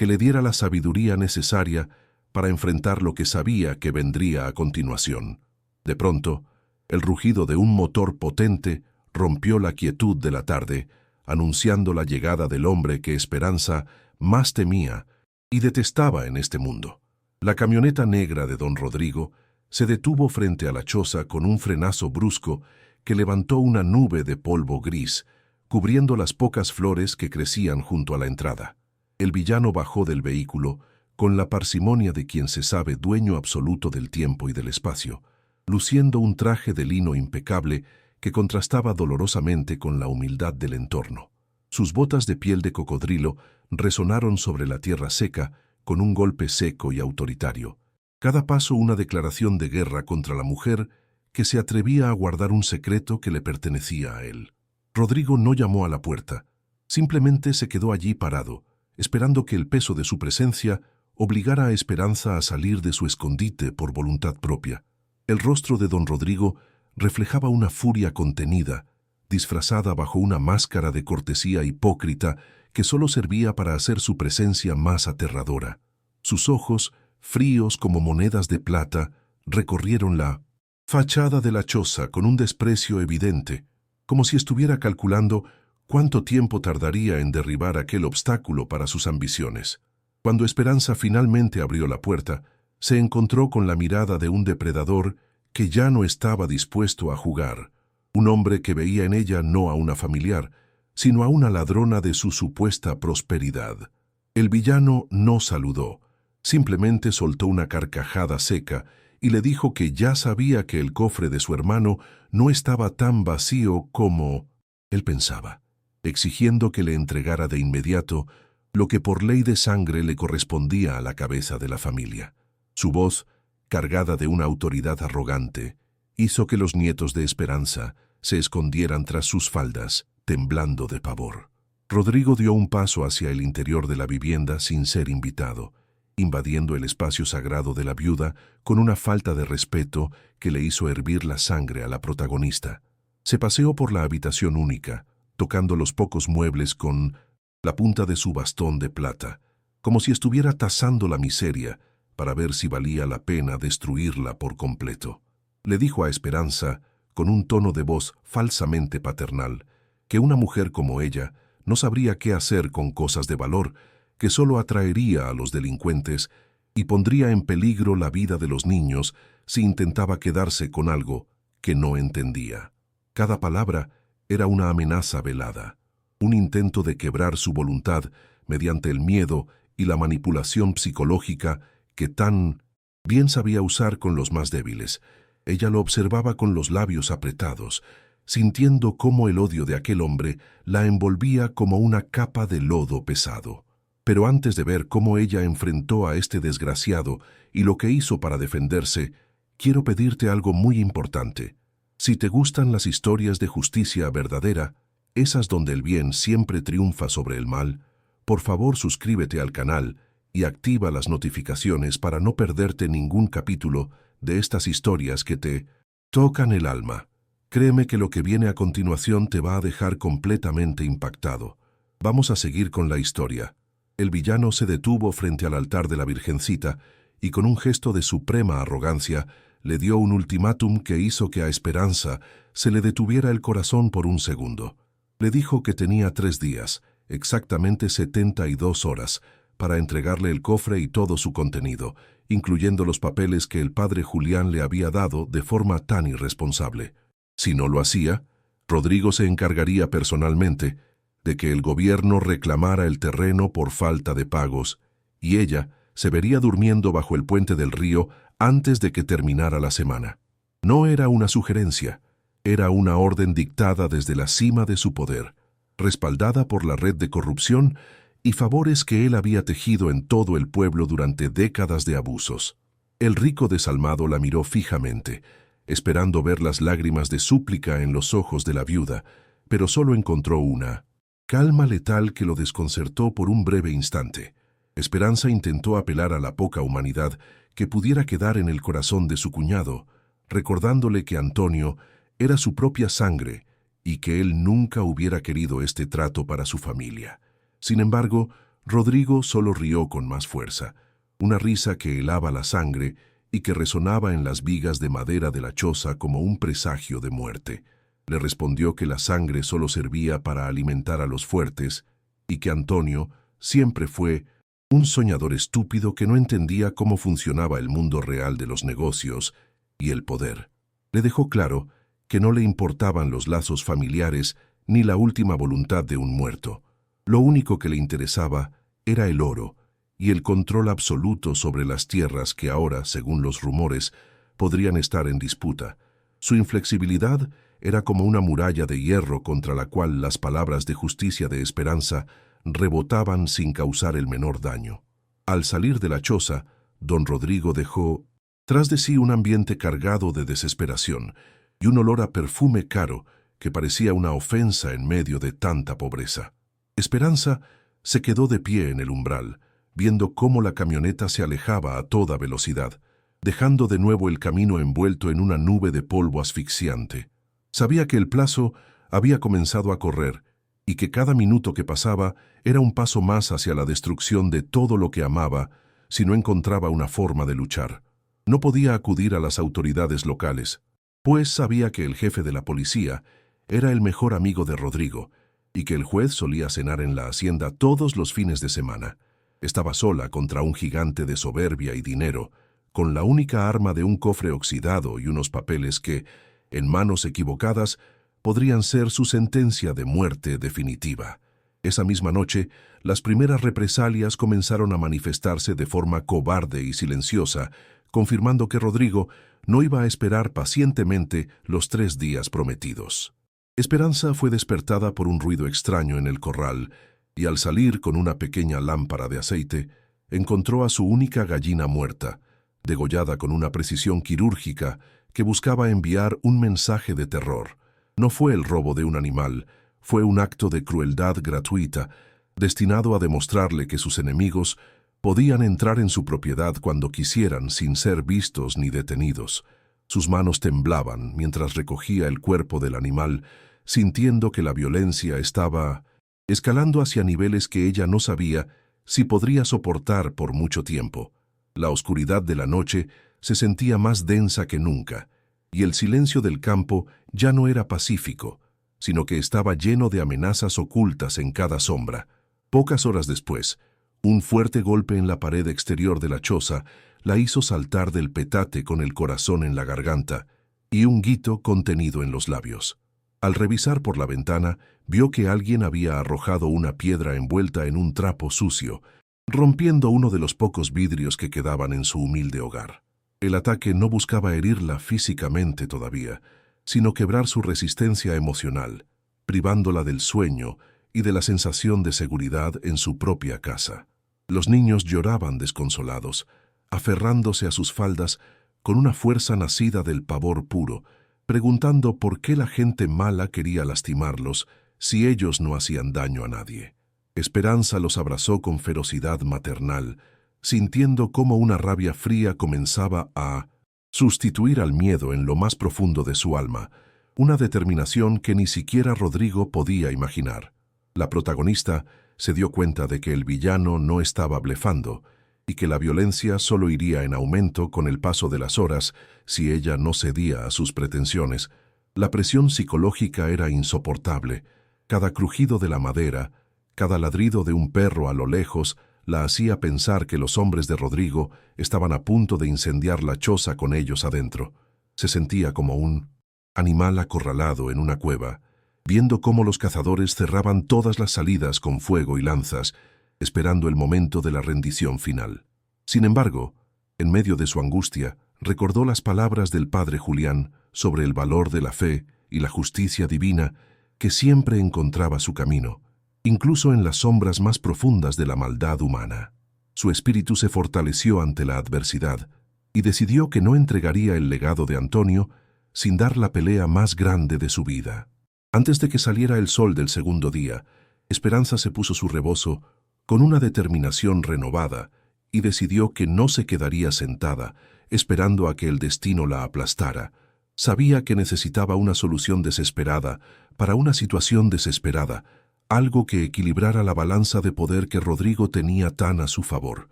Speaker 1: que le diera la sabiduría necesaria para enfrentar lo que sabía que vendría a continuación. De pronto, el rugido de un motor potente rompió la quietud de la tarde, anunciando la llegada del hombre que Esperanza más temía y detestaba en este mundo. La camioneta negra de don Rodrigo se detuvo frente a la choza con un frenazo brusco que levantó una nube de polvo gris, cubriendo las pocas flores que crecían junto a la entrada. El villano bajó del vehículo con la parsimonia de quien se sabe dueño absoluto del tiempo y del espacio, luciendo un traje de lino impecable que contrastaba dolorosamente con la humildad del entorno. Sus botas de piel de cocodrilo resonaron sobre la tierra seca con un golpe seco y autoritario. Cada paso una declaración de guerra contra la mujer que se atrevía a guardar un secreto que le pertenecía a él. Rodrigo no llamó a la puerta, simplemente se quedó allí parado, esperando que el peso de su presencia obligara a Esperanza a salir de su escondite por voluntad propia. El rostro de don Rodrigo reflejaba una furia contenida, disfrazada bajo una máscara de cortesía hipócrita que solo servía para hacer su presencia más aterradora. Sus ojos, fríos como monedas de plata, recorrieron la fachada de la choza con un desprecio evidente, como si estuviera calculando cuánto tiempo tardaría en derribar aquel obstáculo para sus ambiciones. Cuando Esperanza finalmente abrió la puerta, se encontró con la mirada de un depredador que ya no estaba dispuesto a jugar, un hombre que veía en ella no a una familiar, sino a una ladrona de su supuesta prosperidad. El villano no saludó, simplemente soltó una carcajada seca y le dijo que ya sabía que el cofre de su hermano no estaba tan vacío como él pensaba, exigiendo que le entregara de inmediato lo que por ley de sangre le correspondía a la cabeza de la familia. Su voz, cargada de una autoridad arrogante, hizo que los nietos de Esperanza se escondieran tras sus faldas, temblando de pavor. Rodrigo dio un paso hacia el interior de la vivienda sin ser invitado, invadiendo el espacio sagrado de la viuda con una falta de respeto que le hizo hervir la sangre a la protagonista. Se paseó por la habitación única, tocando los pocos muebles con la punta de su bastón de plata, como si estuviera tasando la miseria para ver si valía la pena destruirla por completo. Le dijo a Esperanza, con un tono de voz falsamente paternal, que una mujer como ella no sabría qué hacer con cosas de valor, que solo atraería a los delincuentes y pondría en peligro la vida de los niños si intentaba quedarse con algo que no entendía. Cada palabra era una amenaza velada, un intento de quebrar su voluntad mediante el miedo y la manipulación psicológica que tan bien sabía usar con los más débiles. Ella lo observaba con los labios apretados, sintiendo cómo el odio de aquel hombre la envolvía como una capa de lodo pesado. Pero antes de ver cómo ella enfrentó a este desgraciado y lo que hizo para defenderse, quiero pedirte algo muy importante. Si te gustan las historias de justicia verdadera, esas donde el bien siempre triunfa sobre el mal, por favor suscríbete al canal y activa las notificaciones para no perderte ningún capítulo de estas historias que te tocan el alma. Créeme que lo que viene a continuación te va a dejar completamente impactado. Vamos a seguir con la historia. El villano se detuvo frente al altar de la Virgencita y con un gesto de suprema arrogancia le dio un ultimátum que hizo que a Esperanza se le detuviera el corazón por un segundo. Le dijo que tenía 3 días, exactamente 72 horas, para entregarle el cofre y todo su contenido, incluyendo los papeles que el padre Julián le había dado de forma tan irresponsable. Si no lo hacía, Rodrigo se encargaría personalmente de que el gobierno reclamara el terreno por falta de pagos, y ella se vería durmiendo bajo el puente del río antes de que terminara la semana. No era una sugerencia, era una orden dictada desde la cima de su poder, respaldada por la red de corrupción y favores que él había tejido en todo el pueblo durante décadas de abusos. El rico desalmado la miró fijamente, esperando ver las lágrimas de súplica en los ojos de la viuda, pero solo encontró una calma letal que lo desconcertó por un breve instante. Esperanza intentó apelar a la poca humanidad que pudiera quedar en el corazón de su cuñado, recordándole que Antonio era su propia sangre y que él nunca hubiera querido este trato para su familia. Sin embargo, Rodrigo solo rió con más fuerza, una risa que helaba la sangre y que resonaba en las vigas de madera de la choza como un presagio de muerte. Le respondió que la sangre solo servía para alimentar a los fuertes y que Antonio siempre fue un soñador estúpido que no entendía cómo funcionaba el mundo real de los negocios y el poder. Le dejó claro que no le importaban los lazos familiares ni la última voluntad de un muerto. Lo único que le interesaba era el oro y el control absoluto sobre las tierras que ahora, según los rumores, podrían estar en disputa. Su inflexibilidad era como una muralla de hierro contra la cual las palabras de justicia de Esperanza rebotaban sin causar el menor daño. Al salir de la choza, don Rodrigo dejó tras de sí un ambiente cargado de desesperación y un olor a perfume caro que parecía una ofensa en medio de tanta pobreza. Esperanza se quedó de pie en el umbral, viendo cómo la camioneta se alejaba a toda velocidad, dejando de nuevo el camino envuelto en una nube de polvo asfixiante. Sabía que el plazo había comenzado a correr y que cada minuto que pasaba era un paso más hacia la destrucción de todo lo que amaba si no encontraba una forma de luchar. No podía acudir a las autoridades locales, pues sabía que el jefe de la policía era el mejor amigo de Rodrigo y que el juez solía cenar en la hacienda todos los fines de semana. Estaba sola contra un gigante de soberbia y dinero, con la única arma de un cofre oxidado y unos papeles que, en manos equivocadas, podrían ser su sentencia de muerte definitiva. Esa misma noche, las primeras represalias comenzaron a manifestarse de forma cobarde y silenciosa, confirmando que Rodrigo no iba a esperar pacientemente los 3 días prometidos. Esperanza fue despertada por un ruido extraño en el corral y al salir con una pequeña lámpara de aceite, encontró a su única gallina muerta, degollada con una precisión quirúrgica que buscaba enviar un mensaje de terror. No fue el robo de un animal, fue un acto de crueldad gratuita, destinado a demostrarle que sus enemigos podían entrar en su propiedad cuando quisieran sin ser vistos ni detenidos. Sus manos temblaban mientras recogía el cuerpo del animal, sintiendo que la violencia estaba escalando hacia niveles que ella no sabía si podría soportar por mucho tiempo. La oscuridad de la noche se sentía más densa que nunca, y el silencio del campo ya no era pacífico, sino que estaba lleno de amenazas ocultas en cada sombra. Pocas horas después, un fuerte golpe en la pared exterior de la choza la hizo saltar del petate con el corazón en la garganta y un grito contenido en los labios. Al revisar por la ventana, vio que alguien había arrojado una piedra envuelta en un trapo sucio, rompiendo uno de los pocos vidrios que quedaban en su humilde hogar. El ataque no buscaba herirla físicamente todavía, sino quebrar su resistencia emocional, privándola del sueño y de la sensación de seguridad en su propia casa. Los niños lloraban desconsolados, aferrándose a sus faldas con una fuerza nacida del pavor puro, preguntando por qué la gente mala quería lastimarlos si ellos no hacían daño a nadie. Esperanza los abrazó con ferocidad maternal, sintiendo cómo una rabia fría comenzaba a sustituir al miedo en lo más profundo de su alma, una determinación que ni siquiera Rodrigo podía imaginar. La protagonista se dio cuenta de que el villano no estaba blefando y que la violencia solo iría en aumento con el paso de las horas si ella no cedía a sus pretensiones. La presión psicológica era insoportable. Cada crujido de la madera, cada ladrido de un perro a lo lejos, la hacía pensar que los hombres de Rodrigo estaban a punto de incendiar la choza con ellos adentro. Se sentía como un animal acorralado en una cueva, viendo cómo los cazadores cerraban todas las salidas con fuego y lanzas, esperando el momento de la rendición final. Sin embargo, en medio de su angustia, recordó las palabras del padre Julián sobre el valor de la fe y la justicia divina que siempre encontraba su camino, incluso en las sombras más profundas de la maldad humana. Su espíritu se fortaleció ante la adversidad y decidió que no entregaría el legado de Antonio sin dar la pelea más grande de su vida. Antes de que saliera el sol del segundo día, Esperanza se puso su rebozo con una determinación renovada y decidió que no se quedaría sentada, esperando a que el destino la aplastara. Sabía que necesitaba una solución desesperada para una situación desesperada, algo que equilibrara la balanza de poder que Rodrigo tenía tan a su favor.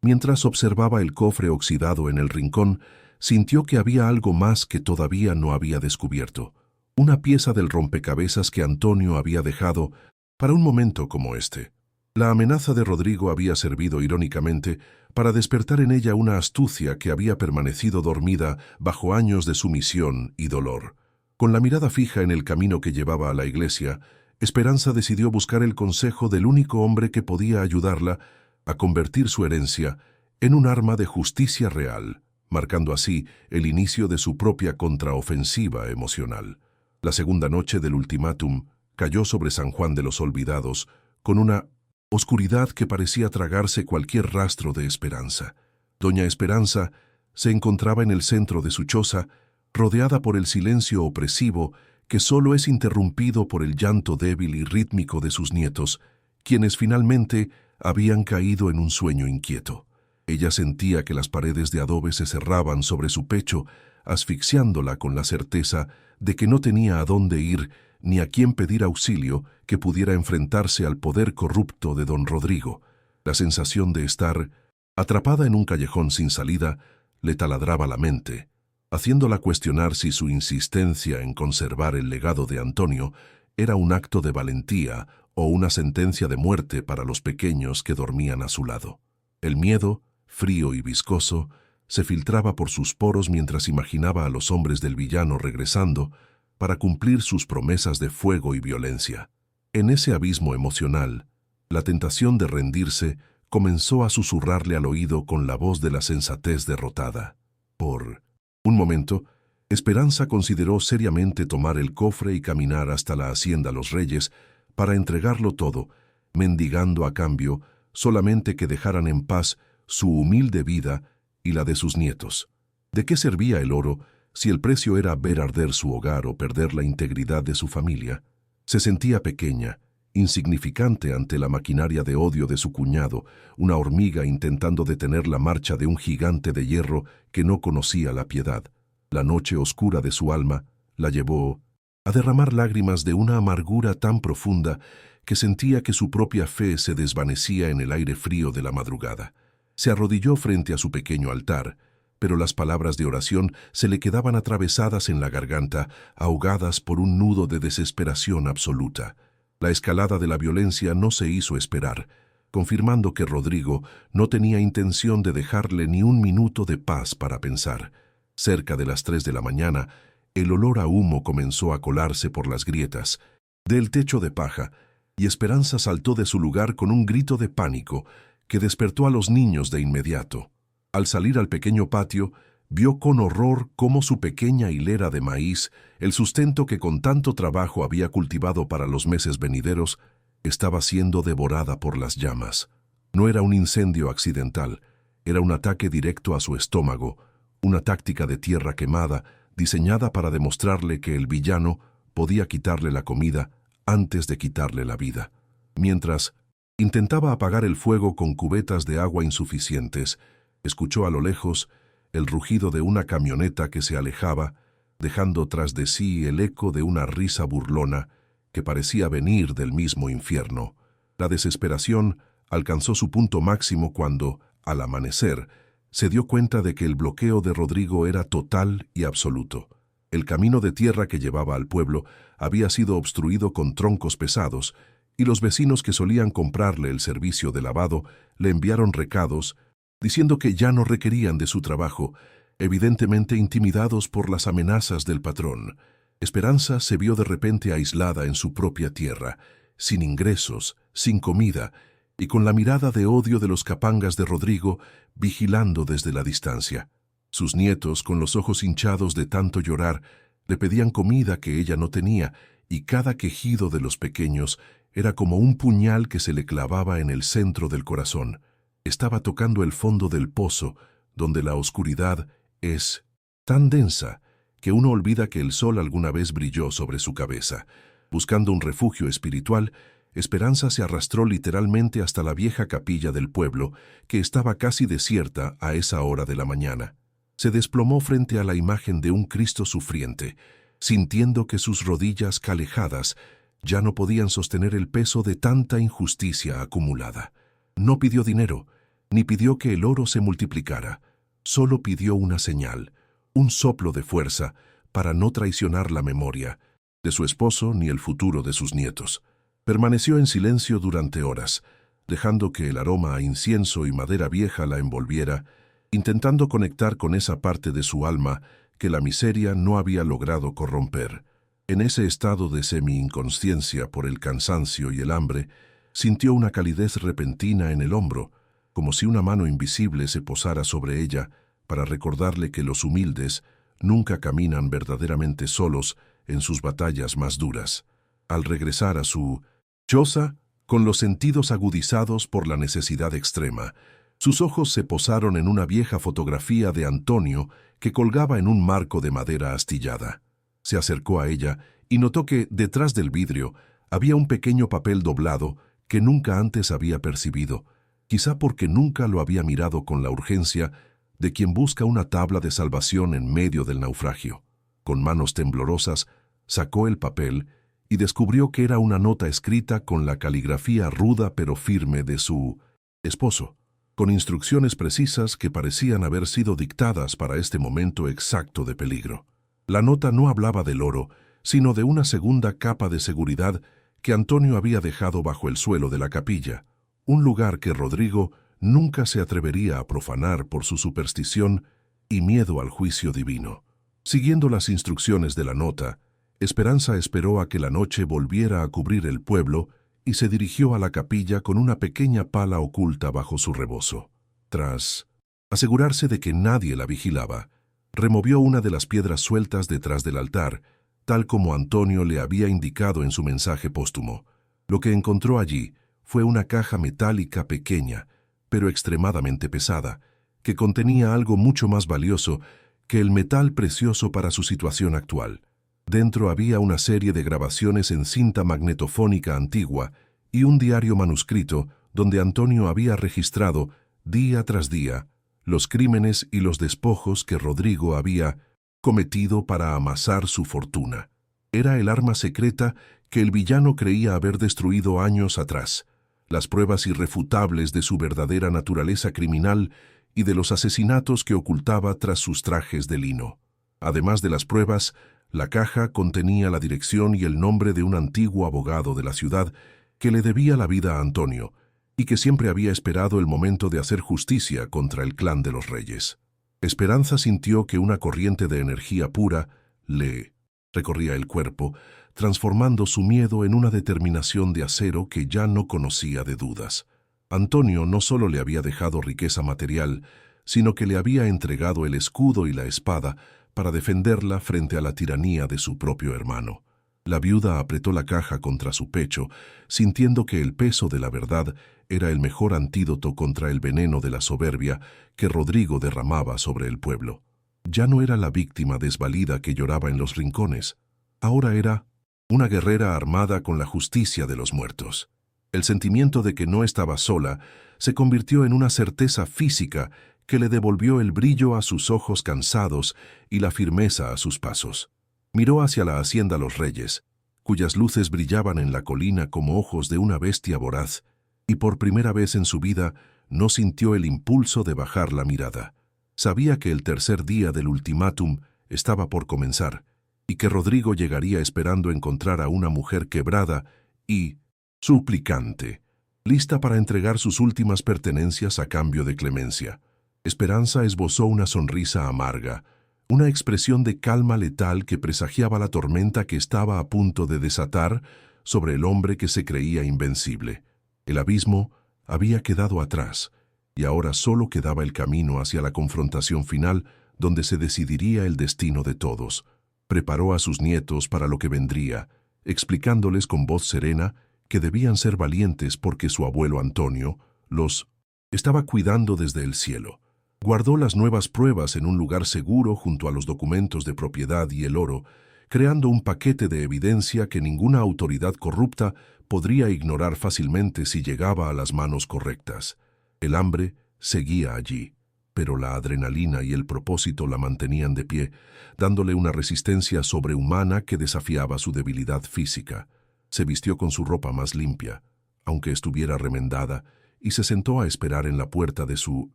Speaker 1: Mientras observaba el cofre oxidado en el rincón, sintió que había algo más que todavía no había descubierto, una pieza del rompecabezas que Antonio había dejado para un momento como este. La amenaza de Rodrigo había servido irónicamente para despertar en ella una astucia que había permanecido dormida bajo años de sumisión y dolor. Con la mirada fija en el camino que llevaba a la iglesia, Esperanza decidió buscar el consejo del único hombre que podía ayudarla a convertir su herencia en un arma de justicia real, marcando así el inicio de su propia contraofensiva emocional. La segunda noche del ultimátum cayó sobre San Juan de los Olvidados con una oscuridad que parecía tragarse cualquier rastro de esperanza. Doña Esperanza se encontraba en el centro de su choza, rodeada por el silencio opresivo que solo es interrumpido por el llanto débil y rítmico de sus nietos, quienes finalmente habían caído en un sueño inquieto. Ella sentía que las paredes de adobe se cerraban sobre su pecho, asfixiándola con la certeza de que no tenía a dónde ir ni a quién pedir auxilio que pudiera enfrentarse al poder corrupto de don Rodrigo. La sensación de estar atrapada en un callejón sin salida le taladraba la mente, haciéndola cuestionar si su insistencia en conservar el legado de Antonio era un acto de valentía o una sentencia de muerte para los pequeños que dormían a su lado. El miedo, frío y viscoso, se filtraba por sus poros mientras imaginaba a los hombres del villano regresando para cumplir sus promesas de fuego y violencia. En ese abismo emocional, la tentación de rendirse comenzó a susurrarle al oído con la voz de la sensatez derrotada. Por un momento, Esperanza consideró seriamente tomar el cofre y caminar hasta la hacienda Los Reyes para entregarlo todo, mendigando a cambio solamente que dejaran en paz su humilde vida y la de sus nietos. ¿De qué servía el oro si el precio era ver arder su hogar o perder la integridad de su familia? Se sentía pequeña, insignificante ante la maquinaria de odio de su cuñado, una hormiga intentando detener la marcha de un gigante de hierro que no conocía la piedad. La noche oscura de su alma la llevó a derramar lágrimas de una amargura tan profunda que sentía que su propia fe se desvanecía en el aire frío de la madrugada. Se arrodilló frente a su pequeño altar, pero las palabras de oración se le quedaban atravesadas en la garganta, ahogadas por un nudo de desesperación absoluta. La escalada de la violencia no se hizo esperar, confirmando que Rodrigo no tenía intención de dejarle ni un minuto de paz para pensar. Cerca de las 3 de la mañana, el olor a humo comenzó a colarse por las grietas del techo de paja, y Esperanza saltó de su lugar con un grito de pánico que despertó a los niños de inmediato. Al salir al pequeño patio, vio con horror cómo su pequeña hilera de maíz, el sustento que con tanto trabajo había cultivado para los meses venideros, estaba siendo devorada por las llamas. No era un incendio accidental, era un ataque directo a su estómago, una táctica de tierra quemada diseñada para demostrarle que el villano podía quitarle la comida antes de quitarle la vida. Mientras intentaba apagar el fuego con cubetas de agua insuficientes, escuchó a lo lejos el rugido de una camioneta que se alejaba, dejando tras de sí el eco de una risa burlona que parecía venir del mismo infierno. La desesperación alcanzó su punto máximo cuando, al amanecer, se dio cuenta de que el bloqueo de Rodrigo era total y absoluto. El camino de tierra que llevaba al pueblo había sido obstruido con troncos pesados, y los vecinos que solían comprarle el servicio de lavado le enviaron recados diciendo que ya no requerían de su trabajo, evidentemente intimidados por las amenazas del patrón. Esperanza se vio de repente aislada en su propia tierra, sin ingresos, sin comida, y con la mirada de odio de los capangas de Rodrigo vigilando desde la distancia. Sus nietos, con los ojos hinchados de tanto llorar, le pedían comida que ella no tenía, y cada quejido de los pequeños era como un puñal que se le clavaba en el centro del corazón. Estaba tocando el fondo del pozo, donde la oscuridad es tan densa que uno olvida que el sol alguna vez brilló sobre su cabeza. Buscando un refugio espiritual, Esperanza se arrastró literalmente hasta la vieja capilla del pueblo, que estaba casi desierta a esa hora de la mañana. Se desplomó frente a la imagen de un Cristo sufriente, sintiendo que sus rodillas calejadas ya no podían sostener el peso de tanta injusticia acumulada. No pidió dinero, ni pidió que el oro se multiplicara. Solo pidió una señal, un soplo de fuerza para no traicionar la memoria de su esposo ni el futuro de sus nietos. Permaneció en silencio durante horas, dejando que el aroma a incienso y madera vieja la envolviera, intentando conectar con esa parte de su alma que la miseria no había logrado corromper. En ese estado de semi-inconsciencia por el cansancio y el hambre, sintió una calidez repentina en el hombro, como si una mano invisible se posara sobre ella para recordarle que los humildes nunca caminan verdaderamente solos en sus batallas más duras. Al regresar a su choza, con los sentidos agudizados por la necesidad extrema, sus ojos se posaron en una vieja fotografía de Antonio que colgaba en un marco de madera astillada. Se acercó a ella y notó que, detrás del vidrio, había un pequeño papel doblado que nunca antes había percibido, quizá porque nunca lo había mirado con la urgencia de quien busca una tabla de salvación en medio del naufragio. Con manos temblorosas, sacó el papel y descubrió que era una nota escrita con la caligrafía ruda pero firme de su esposo, con instrucciones precisas que parecían haber sido dictadas para este momento exacto de peligro. La nota no hablaba del oro, sino de una segunda capa de seguridad que Antonio había dejado bajo el suelo de la capilla, un lugar que Rodrigo nunca se atrevería a profanar por su superstición y miedo al juicio divino. Siguiendo las instrucciones de la nota, Esperanza esperó a que la noche volviera a cubrir el pueblo y se dirigió a la capilla con una pequeña pala oculta bajo su rebozo. Tras asegurarse de que nadie la vigilaba, removió una de las piedras sueltas detrás del altar, tal como Antonio le había indicado en su mensaje póstumo. Lo que encontró allí fue una caja metálica pequeña, pero extremadamente pesada, que contenía algo mucho más valioso que el metal precioso para su situación actual. Dentro había una serie de grabaciones en cinta magnetofónica antigua y un diario manuscrito donde Antonio había registrado, día tras día, los crímenes y los despojos que Rodrigo había cometido para amasar su fortuna. Era el arma secreta que el villano creía haber destruido años atrás, las pruebas irrefutables de su verdadera naturaleza criminal y de los asesinatos que ocultaba tras sus trajes de lino. Además de las pruebas, la caja contenía la dirección y el nombre de un antiguo abogado de la ciudad que le debía la vida a Antonio y que siempre había esperado el momento de hacer justicia contra el clan de los Reyes. Esperanza sintió que una corriente de energía pura le recorría el cuerpo, transformando su miedo en una determinación de acero que ya no conocía de dudas. Antonio no solo le había dejado riqueza material, sino que le había entregado el escudo y la espada para defenderla frente a la tiranía de su propio hermano. La viuda apretó la caja contra su pecho, sintiendo que el peso de la verdad era el mejor antídoto contra el veneno de la soberbia que Rodrigo derramaba sobre el pueblo. Ya no era la víctima desvalida que lloraba en los rincones. Ahora era una guerrera armada con la justicia de los muertos. El sentimiento de que no estaba sola se convirtió en una certeza física que le devolvió el brillo a sus ojos cansados y la firmeza a sus pasos. Miró hacia la hacienda Los Reyes, cuyas luces brillaban en la colina como ojos de una bestia voraz, y por primera vez en su vida no sintió el impulso de bajar la mirada. Sabía que el tercer día del ultimátum estaba por comenzar, y que Rodrigo llegaría esperando encontrar a una mujer quebrada y suplicante, lista para entregar sus últimas pertenencias a cambio de clemencia. Esperanza esbozó una sonrisa amarga, una expresión de calma letal que presagiaba la tormenta que estaba a punto de desatar sobre el hombre que se creía invencible. El abismo había quedado atrás, y ahora solo quedaba el camino hacia la confrontación final donde se decidiría el destino de todos. Preparó a sus nietos para lo que vendría, explicándoles con voz serena que debían ser valientes porque su abuelo Antonio los estaba cuidando desde el cielo. Guardó las nuevas pruebas en un lugar seguro junto a los documentos de propiedad y el oro, creando un paquete de evidencia que ninguna autoridad corrupta podría ignorar fácilmente si llegaba a las manos correctas. El hambre seguía allí, pero la adrenalina y el propósito la mantenían de pie, dándole una resistencia sobrehumana que desafiaba su debilidad física. Se vistió con su ropa más limpia, aunque estuviera remendada, y se sentó a esperar en la puerta de su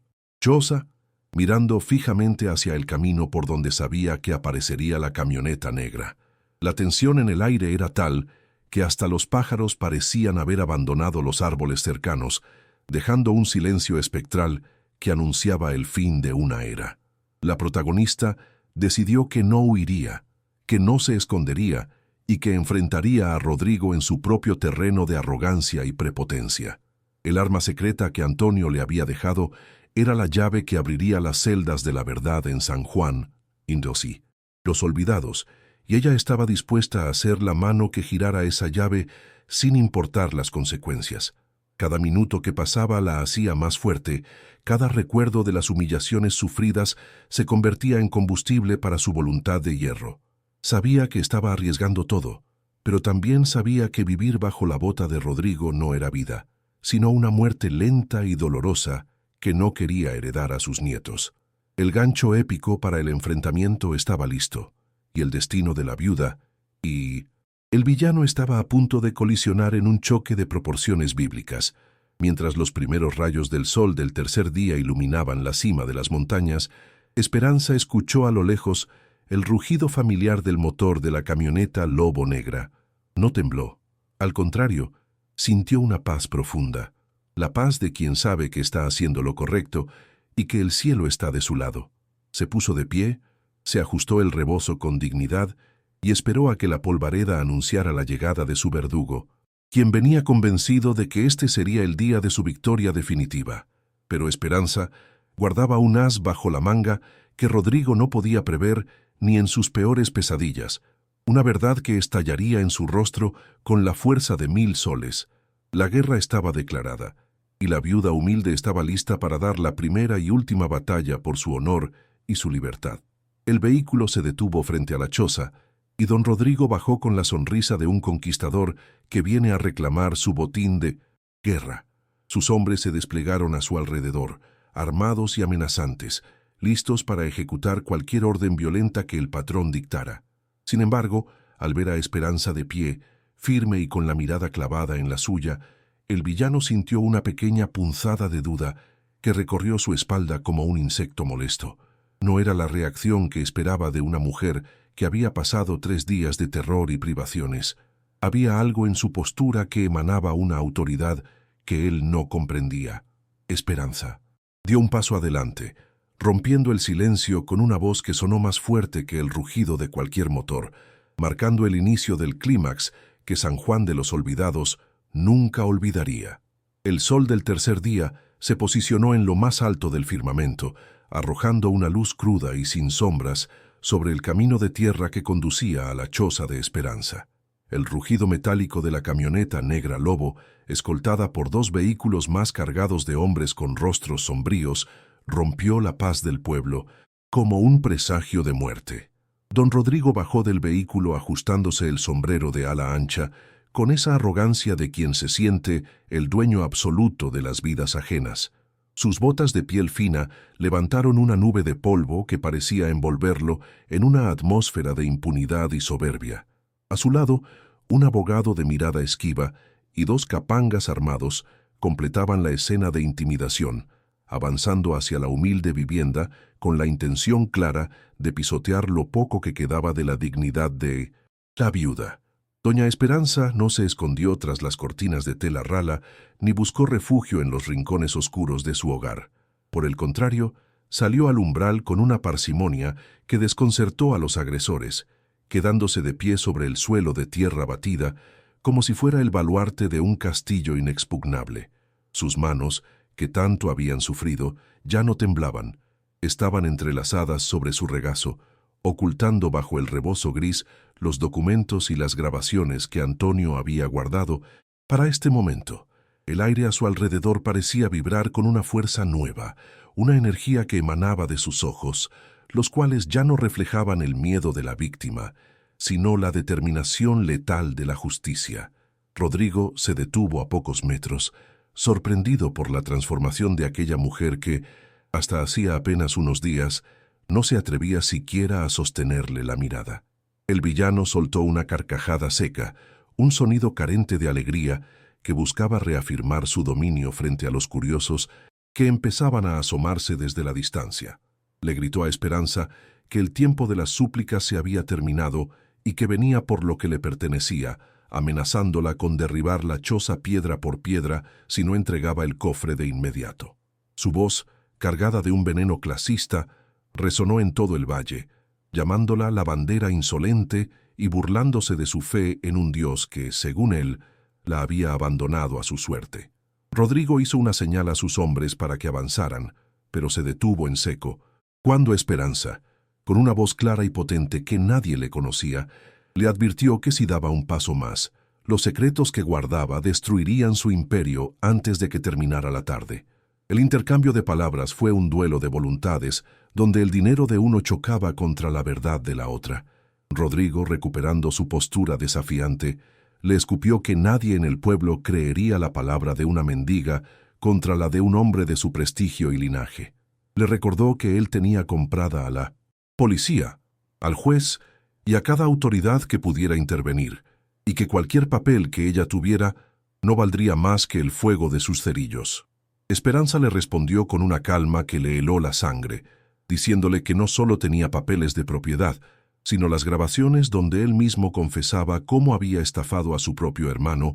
Speaker 1: choza, mirando fijamente hacia el camino por donde sabía que aparecería la camioneta negra. La tensión en el aire era tal que hasta los pájaros parecían haber abandonado los árboles cercanos, dejando un silencio espectral que anunciaba el fin de una era. La protagonista decidió que no huiría, que no se escondería y que enfrentaría a Rodrigo en su propio terreno de arrogancia y prepotencia. El arma secreta que Antonio le había dejado era la llave que abriría las celdas de la verdad en San Juan, Indosí, los olvidados, y ella estaba dispuesta a ser la mano que girara esa llave sin importar las consecuencias. Cada minuto que pasaba la hacía más fuerte, cada recuerdo de las humillaciones sufridas se convertía en combustible para su voluntad de hierro. Sabía que estaba arriesgando todo, pero también sabía que vivir bajo la bota de Rodrigo no era vida, sino una muerte lenta y dolorosa que no quería heredar a sus nietos. El gancho épico para el enfrentamiento estaba listo, y el destino de la viuda, y el villano estaba a punto de colisionar en un choque de proporciones bíblicas. Mientras los primeros rayos del sol del tercer día iluminaban la cima de las montañas, Esperanza escuchó a lo lejos el rugido familiar del motor de la camioneta Lobo Negra. No tembló. Al contrario, sintió una paz profunda, la paz de quien sabe que está haciendo lo correcto y que el cielo está de su lado. Se puso de pie, se ajustó el rebozo con dignidad y esperó a que la polvareda anunciara la llegada de su verdugo, quien venía convencido de que este sería el día de su victoria definitiva. Pero Esperanza guardaba un as bajo la manga que Rodrigo no podía prever ni en sus peores pesadillas, una verdad que estallaría en su rostro con la fuerza de 1000 soles. La guerra estaba declarada, y la viuda humilde estaba lista para dar la primera y última batalla por su honor y su libertad. El vehículo se detuvo frente a la choza, y don Rodrigo bajó con la sonrisa de un conquistador que viene a reclamar su botín de guerra. Sus hombres se desplegaron a su alrededor, armados y amenazantes, listos para ejecutar cualquier orden violenta que el patrón dictara. Sin embargo, al ver a Esperanza de pie, firme y con la mirada clavada en la suya, el villano sintió una pequeña punzada de duda que recorrió su espalda como un insecto molesto. No era la reacción que esperaba de una mujer que había pasado 3 días de terror y privaciones. Había algo en su postura que emanaba una autoridad que él no comprendía. Esperanza dio un paso adelante, rompiendo el silencio con una voz que sonó más fuerte que el rugido de cualquier motor, marcando el inicio del clímax que San Juan de los Olvidados nunca olvidaría. El sol del tercer día se posicionó en lo más alto del firmamento, arrojando una luz cruda y sin sombras sobre el camino de tierra que conducía a la choza de Esperanza. El rugido metálico de la camioneta negra Lobo, escoltada por 2 vehículos más cargados de hombres con rostros sombríos, rompió la paz del pueblo como un presagio de muerte. Don Rodrigo bajó del vehículo ajustándose el sombrero de ala ancha, con esa arrogancia de quien se siente el dueño absoluto de las vidas ajenas. Sus botas de piel fina levantaron una nube de polvo que parecía envolverlo en una atmósfera de impunidad y soberbia. A su lado, un abogado de mirada esquiva y 2 capangas armados completaban la escena de intimidación, avanzando hacia la humilde vivienda con la intención clara de pisotear lo poco que quedaba de la dignidad de la viuda. Doña Esperanza no se escondió tras las cortinas de tela rala ni buscó refugio en los rincones oscuros de su hogar. Por el contrario, salió al umbral con una parsimonia que desconcertó a los agresores, quedándose de pie sobre el suelo de tierra batida, como si fuera el baluarte de un castillo inexpugnable. Sus manos, que tanto habían sufrido, ya no temblaban, estaban entrelazadas sobre su regazo, ocultando bajo el rebozo gris los documentos y las grabaciones que Antonio había guardado para este momento. El aire a su alrededor parecía vibrar con una fuerza nueva, una energía que emanaba de sus ojos, los cuales ya no reflejaban el miedo de la víctima, sino la determinación letal de la justicia. Rodrigo se detuvo a pocos metros, sorprendido por la transformación de aquella mujer que, hasta hacía apenas unos días, no se atrevía siquiera a sostenerle la mirada. El villano soltó una carcajada seca, un sonido carente de alegría que buscaba reafirmar su dominio frente a los curiosos que empezaban a asomarse desde la distancia. Le gritó a Esperanza que el tiempo de las súplicas se había terminado y que venía por lo que le pertenecía, amenazándola con derribar la choza piedra por piedra si no entregaba el cofre de inmediato. Su voz, cargada de un veneno clasista, resonó en todo el valle, llamándola la bandera insolente y burlándose de su fe en un dios que, según él, la había abandonado a su suerte. Rodrigo hizo una señal a sus hombres para que avanzaran, pero se detuvo en seco, cuando Esperanza, con una voz clara y potente que nadie le conocía, le advirtió que si daba un paso más, los secretos que guardaba destruirían su imperio antes de que terminara la tarde. El intercambio de palabras fue un duelo de voluntades, donde el dinero de uno chocaba contra la verdad de la otra. Rodrigo, recuperando su postura desafiante, le escupió que nadie en el pueblo creería la palabra de una mendiga contra la de un hombre de su prestigio y linaje. Le recordó que él tenía comprada a la policía, al juez y a cada autoridad que pudiera intervenir, y que cualquier papel que ella tuviera no valdría más que el fuego de sus cerillos. Esperanza le respondió con una calma que le heló la sangre, diciéndole que no solo tenía papeles de propiedad, sino las grabaciones donde él mismo confesaba cómo había estafado a su propio hermano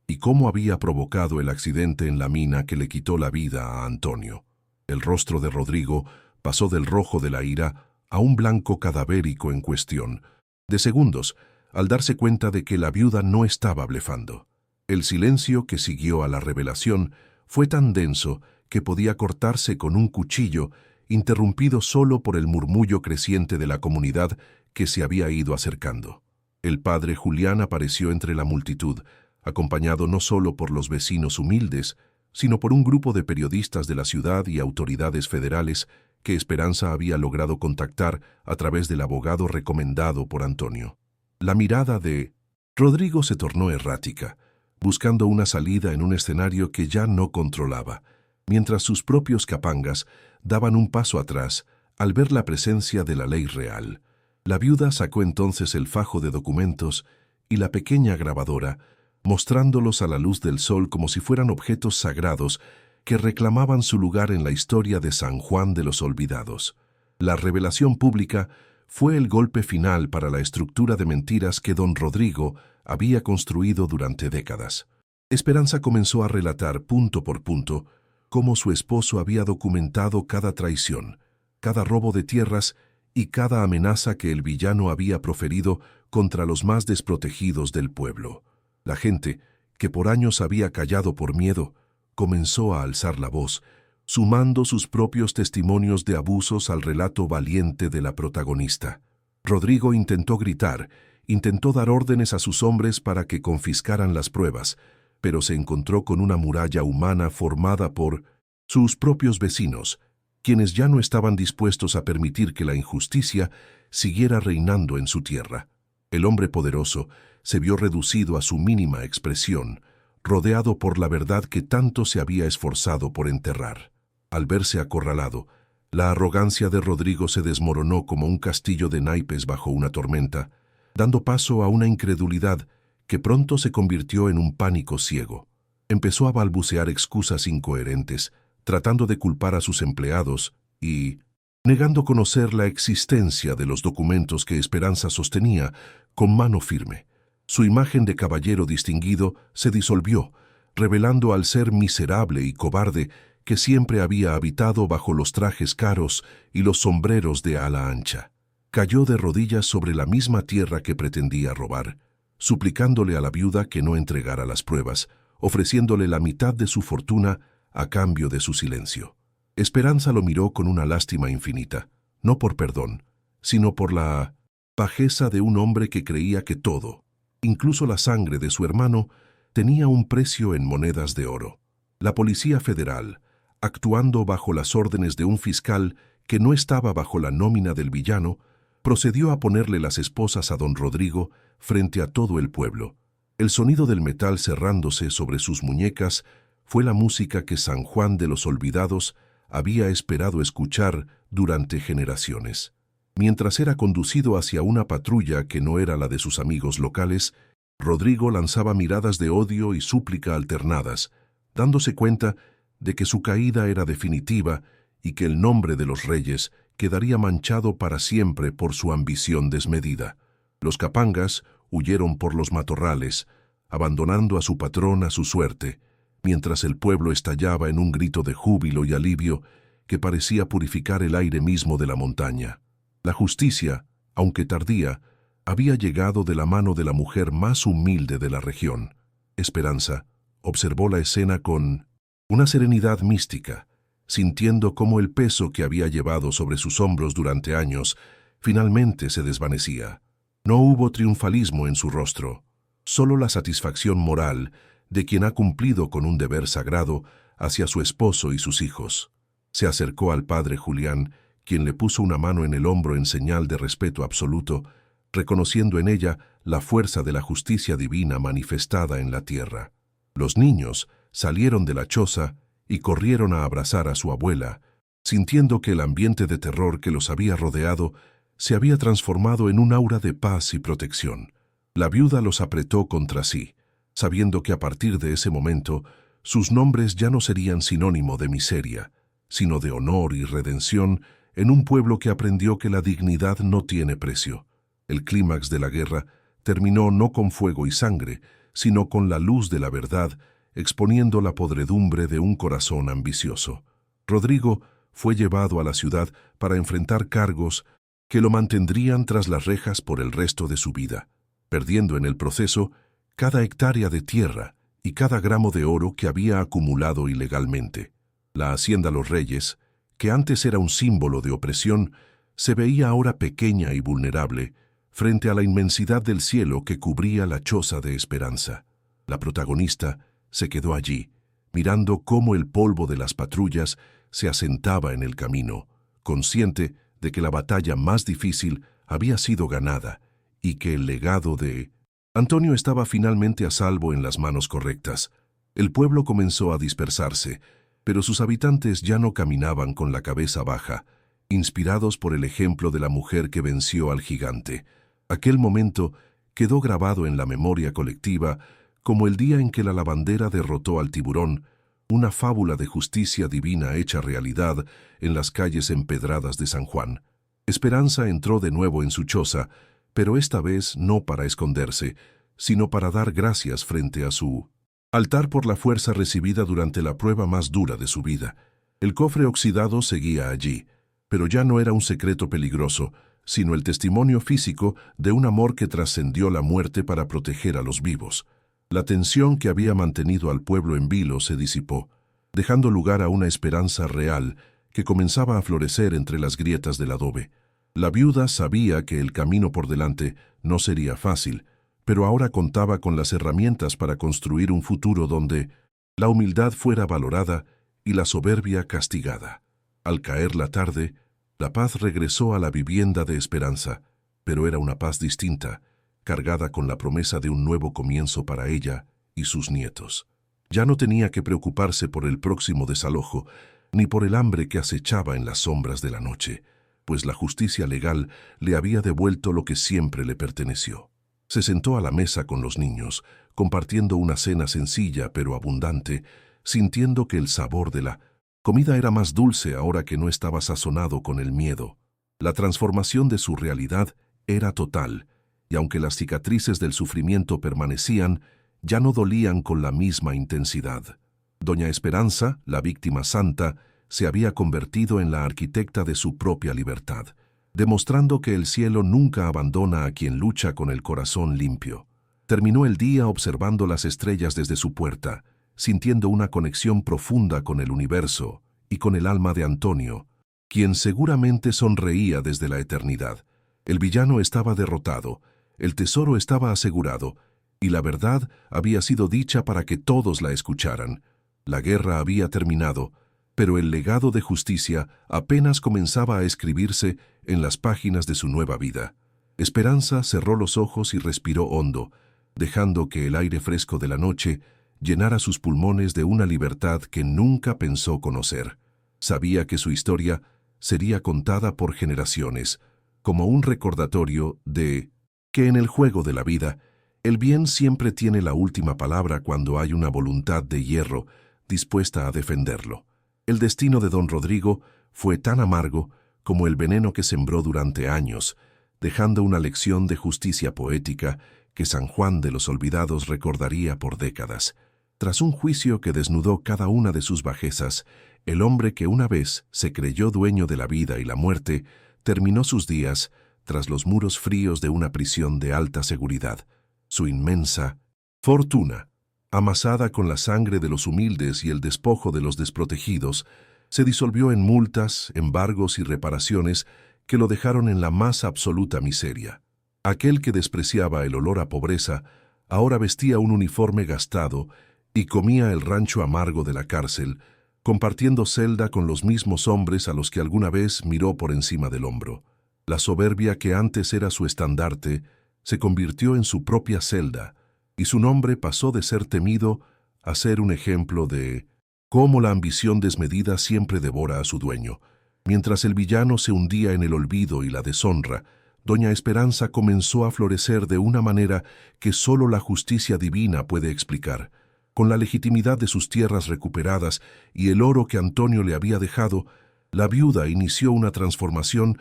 Speaker 1: y cómo había provocado el accidente en la mina que le quitó la vida a Antonio. El rostro de Rodrigo pasó del rojo de la ira a un blanco cadavérico en cuestión de segundos, al darse cuenta de que la viuda no estaba blefando. El silencio que siguió a la revelación fue tan denso que podía cortarse con un cuchillo, interrumpido solo por el murmullo creciente de la comunidad que se había ido acercando. El padre Julián apareció entre la multitud, acompañado no solo por los vecinos humildes, sino por un grupo de periodistas de la ciudad y autoridades federales que Esperanza había logrado contactar a través del abogado recomendado por Antonio. La mirada de Rodrigo se tornó errática, buscando una salida en un escenario que ya no controlaba, mientras sus propios capangas daban un paso atrás al ver la presencia de la ley real. La viuda sacó entonces el fajo de documentos y la pequeña grabadora, mostrándolos a la luz del sol como si fueran objetos sagrados que reclamaban su lugar en la historia de San Juan de los Olvidados. La revelación pública fue el golpe final para la estructura de mentiras que don Rodrigo había construido durante décadas. Esperanza comenzó a relatar punto por punto cómo su esposo había documentado cada traición, cada robo de tierras y cada amenaza que el villano había proferido contra los más desprotegidos del pueblo. La gente, que por años había callado por miedo, comenzó a alzar la voz, sumando sus propios testimonios de abusos al relato valiente de la protagonista. Rodrigo intentó gritar, intentó dar órdenes a sus hombres para que confiscaran las pruebas, pero se encontró con una muralla humana formada por sus propios vecinos, quienes ya no estaban dispuestos a permitir que la injusticia siguiera reinando en su tierra. El hombre poderoso se vio reducido a su mínima expresión, rodeado por la verdad que tanto se había esforzado por enterrar. Al verse acorralado, la arrogancia de Rodrigo se desmoronó como un castillo de naipes bajo una tormenta, dando paso a una incredulidad que pronto se convirtió en un pánico ciego. Empezó a balbucear excusas incoherentes, tratando de culpar a sus empleados y negando conocer la existencia de los documentos que Esperanza sostenía con mano firme. Su imagen de caballero distinguido se disolvió, revelando al ser miserable y cobarde que siempre había habitado bajo los trajes caros y los sombreros de ala ancha. Cayó de rodillas sobre la misma tierra que pretendía robar, suplicándole a la viuda que no entregara las pruebas, ofreciéndole la mitad de su fortuna a cambio de su silencio. Esperanza lo miró con una lástima infinita, no por perdón, sino por la bajeza de un hombre que creía que todo, incluso la sangre de su hermano, tenía un precio en monedas de oro. La Policía Federal, actuando bajo las órdenes de un fiscal que no estaba bajo la nómina del villano, procedió a ponerle las esposas a don Rodrigo frente a todo el pueblo. El sonido del metal cerrándose sobre sus muñecas fue la música que San Juan de los Olvidados había esperado escuchar durante generaciones. Mientras era conducido hacia una patrulla que no era la de sus amigos locales, Rodrigo lanzaba miradas de odio y súplica alternadas, dándose cuenta de que su caída era definitiva y que el nombre de los reyes quedaría manchado para siempre por su ambición desmedida. Los capangas huyeron por los matorrales, abandonando a su patrón a su suerte, mientras el pueblo estallaba en un grito de júbilo y alivio que parecía purificar el aire mismo de la montaña. La justicia, aunque tardía, había llegado de la mano de la mujer más humilde de la región. Esperanza observó la escena con una serenidad mística, sintiendo cómo el peso que había llevado sobre sus hombros durante años finalmente se desvanecía. No hubo triunfalismo en su rostro, solo la satisfacción moral de quien ha cumplido con un deber sagrado hacia su esposo y sus hijos. Se acercó al padre Julián, quien le puso una mano en el hombro en señal de respeto absoluto, reconociendo en ella la fuerza de la justicia divina manifestada en la tierra. Los niños salieron de la choza y corrieron a abrazar a su abuela, sintiendo que el ambiente de terror que los había rodeado se había transformado en un aura de paz y protección. La viuda los apretó contra sí, sabiendo que a partir de ese momento sus nombres ya no serían sinónimo de miseria, sino de honor y redención en un pueblo que aprendió que la dignidad no tiene precio. El clímax de la guerra terminó no con fuego y sangre, sino con la luz de la verdad, exponiendo la podredumbre de un corazón ambicioso. Rodrigo fue llevado a la ciudad para enfrentar cargos que lo mantendrían tras las rejas por el resto de su vida, perdiendo en el proceso cada hectárea de tierra y cada gramo de oro que había acumulado ilegalmente. La hacienda Los Reyes, que antes era un símbolo de opresión, se veía ahora pequeña y vulnerable frente a la inmensidad del cielo que cubría la choza de Esperanza. La protagonista se quedó allí, mirando cómo el polvo de las patrullas se asentaba en el camino, consciente de que la batalla más difícil había sido ganada y que el legado de Antonio estaba finalmente a salvo en las manos correctas. El pueblo comenzó a dispersarse, pero sus habitantes ya no caminaban con la cabeza baja, inspirados por el ejemplo de la mujer que venció al gigante. Aquel momento quedó grabado en la memoria colectiva como el día en que la lavandera derrotó al tiburón, una fábula de justicia divina hecha realidad en las calles empedradas de San Juan. Esperanza entró de nuevo en su choza, pero esta vez no para esconderse, sino para dar gracias frente a su altar por la fuerza recibida durante la prueba más dura de su vida. El cofre oxidado seguía allí, pero ya no era un secreto peligroso, sino el testimonio físico de un amor que trascendió la muerte para proteger a los vivos. La tensión que había mantenido al pueblo en vilo se disipó, dejando lugar a una esperanza real que comenzaba a florecer entre las grietas del adobe. La viuda sabía que el camino por delante no sería fácil, pero ahora contaba con las herramientas para construir un futuro donde la humildad fuera valorada y la soberbia castigada. Al caer la tarde, la paz regresó a la vivienda de Esperanza, pero era una paz distinta, cargada con la promesa de un nuevo comienzo para ella y sus nietos. Ya no tenía que preocuparse por el próximo desalojo, ni por el hambre que acechaba en las sombras de la noche, pues la justicia legal le había devuelto lo que siempre le perteneció. Se sentó a la mesa con los niños, compartiendo una cena sencilla pero abundante, sintiendo que el sabor de la comida era más dulce ahora que no estaba sazonado con el miedo. La transformación de su realidad era total, y aunque las cicatrices del sufrimiento permanecían, ya no dolían con la misma intensidad. Doña Esperanza, la víctima santa, se había convertido en la arquitecta de su propia libertad, demostrando que el cielo nunca abandona a quien lucha con el corazón limpio. Terminó el día observando las estrellas desde su puerta, sintiendo una conexión profunda con el universo y con el alma de Antonio, quien seguramente sonreía desde la eternidad. El villano estaba derrotado, el tesoro estaba asegurado, y la verdad había sido dicha para que todos la escucharan. La guerra había terminado, pero el legado de justicia apenas comenzaba a escribirse en las páginas de su nueva vida. Esperanza cerró los ojos y respiró hondo, dejando que el aire fresco de la noche llenara sus pulmones de una libertad que nunca pensó conocer. Sabía que su historia sería contada por generaciones, como un recordatorio de que en el juego de la vida, el bien siempre tiene la última palabra cuando hay una voluntad de hierro dispuesta a defenderlo. El destino de don Rodrigo fue tan amargo como el veneno que sembró durante años, dejando una lección de justicia poética que San Juan de los Olvidados recordaría por décadas. Tras un juicio que desnudó cada una de sus bajezas, el hombre que una vez se creyó dueño de la vida y la muerte, terminó sus días tras los muros fríos de una prisión de alta seguridad. Su inmensa fortuna, amasada con la sangre de los humildes y el despojo de los desprotegidos, se disolvió en multas, embargos y reparaciones que lo dejaron en la más absoluta miseria. Aquel que despreciaba el olor a pobreza, ahora vestía un uniforme gastado y comía el rancho amargo de la cárcel, compartiendo celda con los mismos hombres a los que alguna vez miró por encima del hombro. La soberbia que antes era su estandarte se convirtió en su propia celda, y su nombre pasó de ser temido a ser un ejemplo de cómo la ambición desmedida siempre devora a su dueño. Mientras el villano se hundía en el olvido y la deshonra, doña Esperanza comenzó a florecer de una manera que solo la justicia divina puede explicar. Con la legitimidad de sus tierras recuperadas y el oro que Antonio le había dejado, la viuda inició una transformación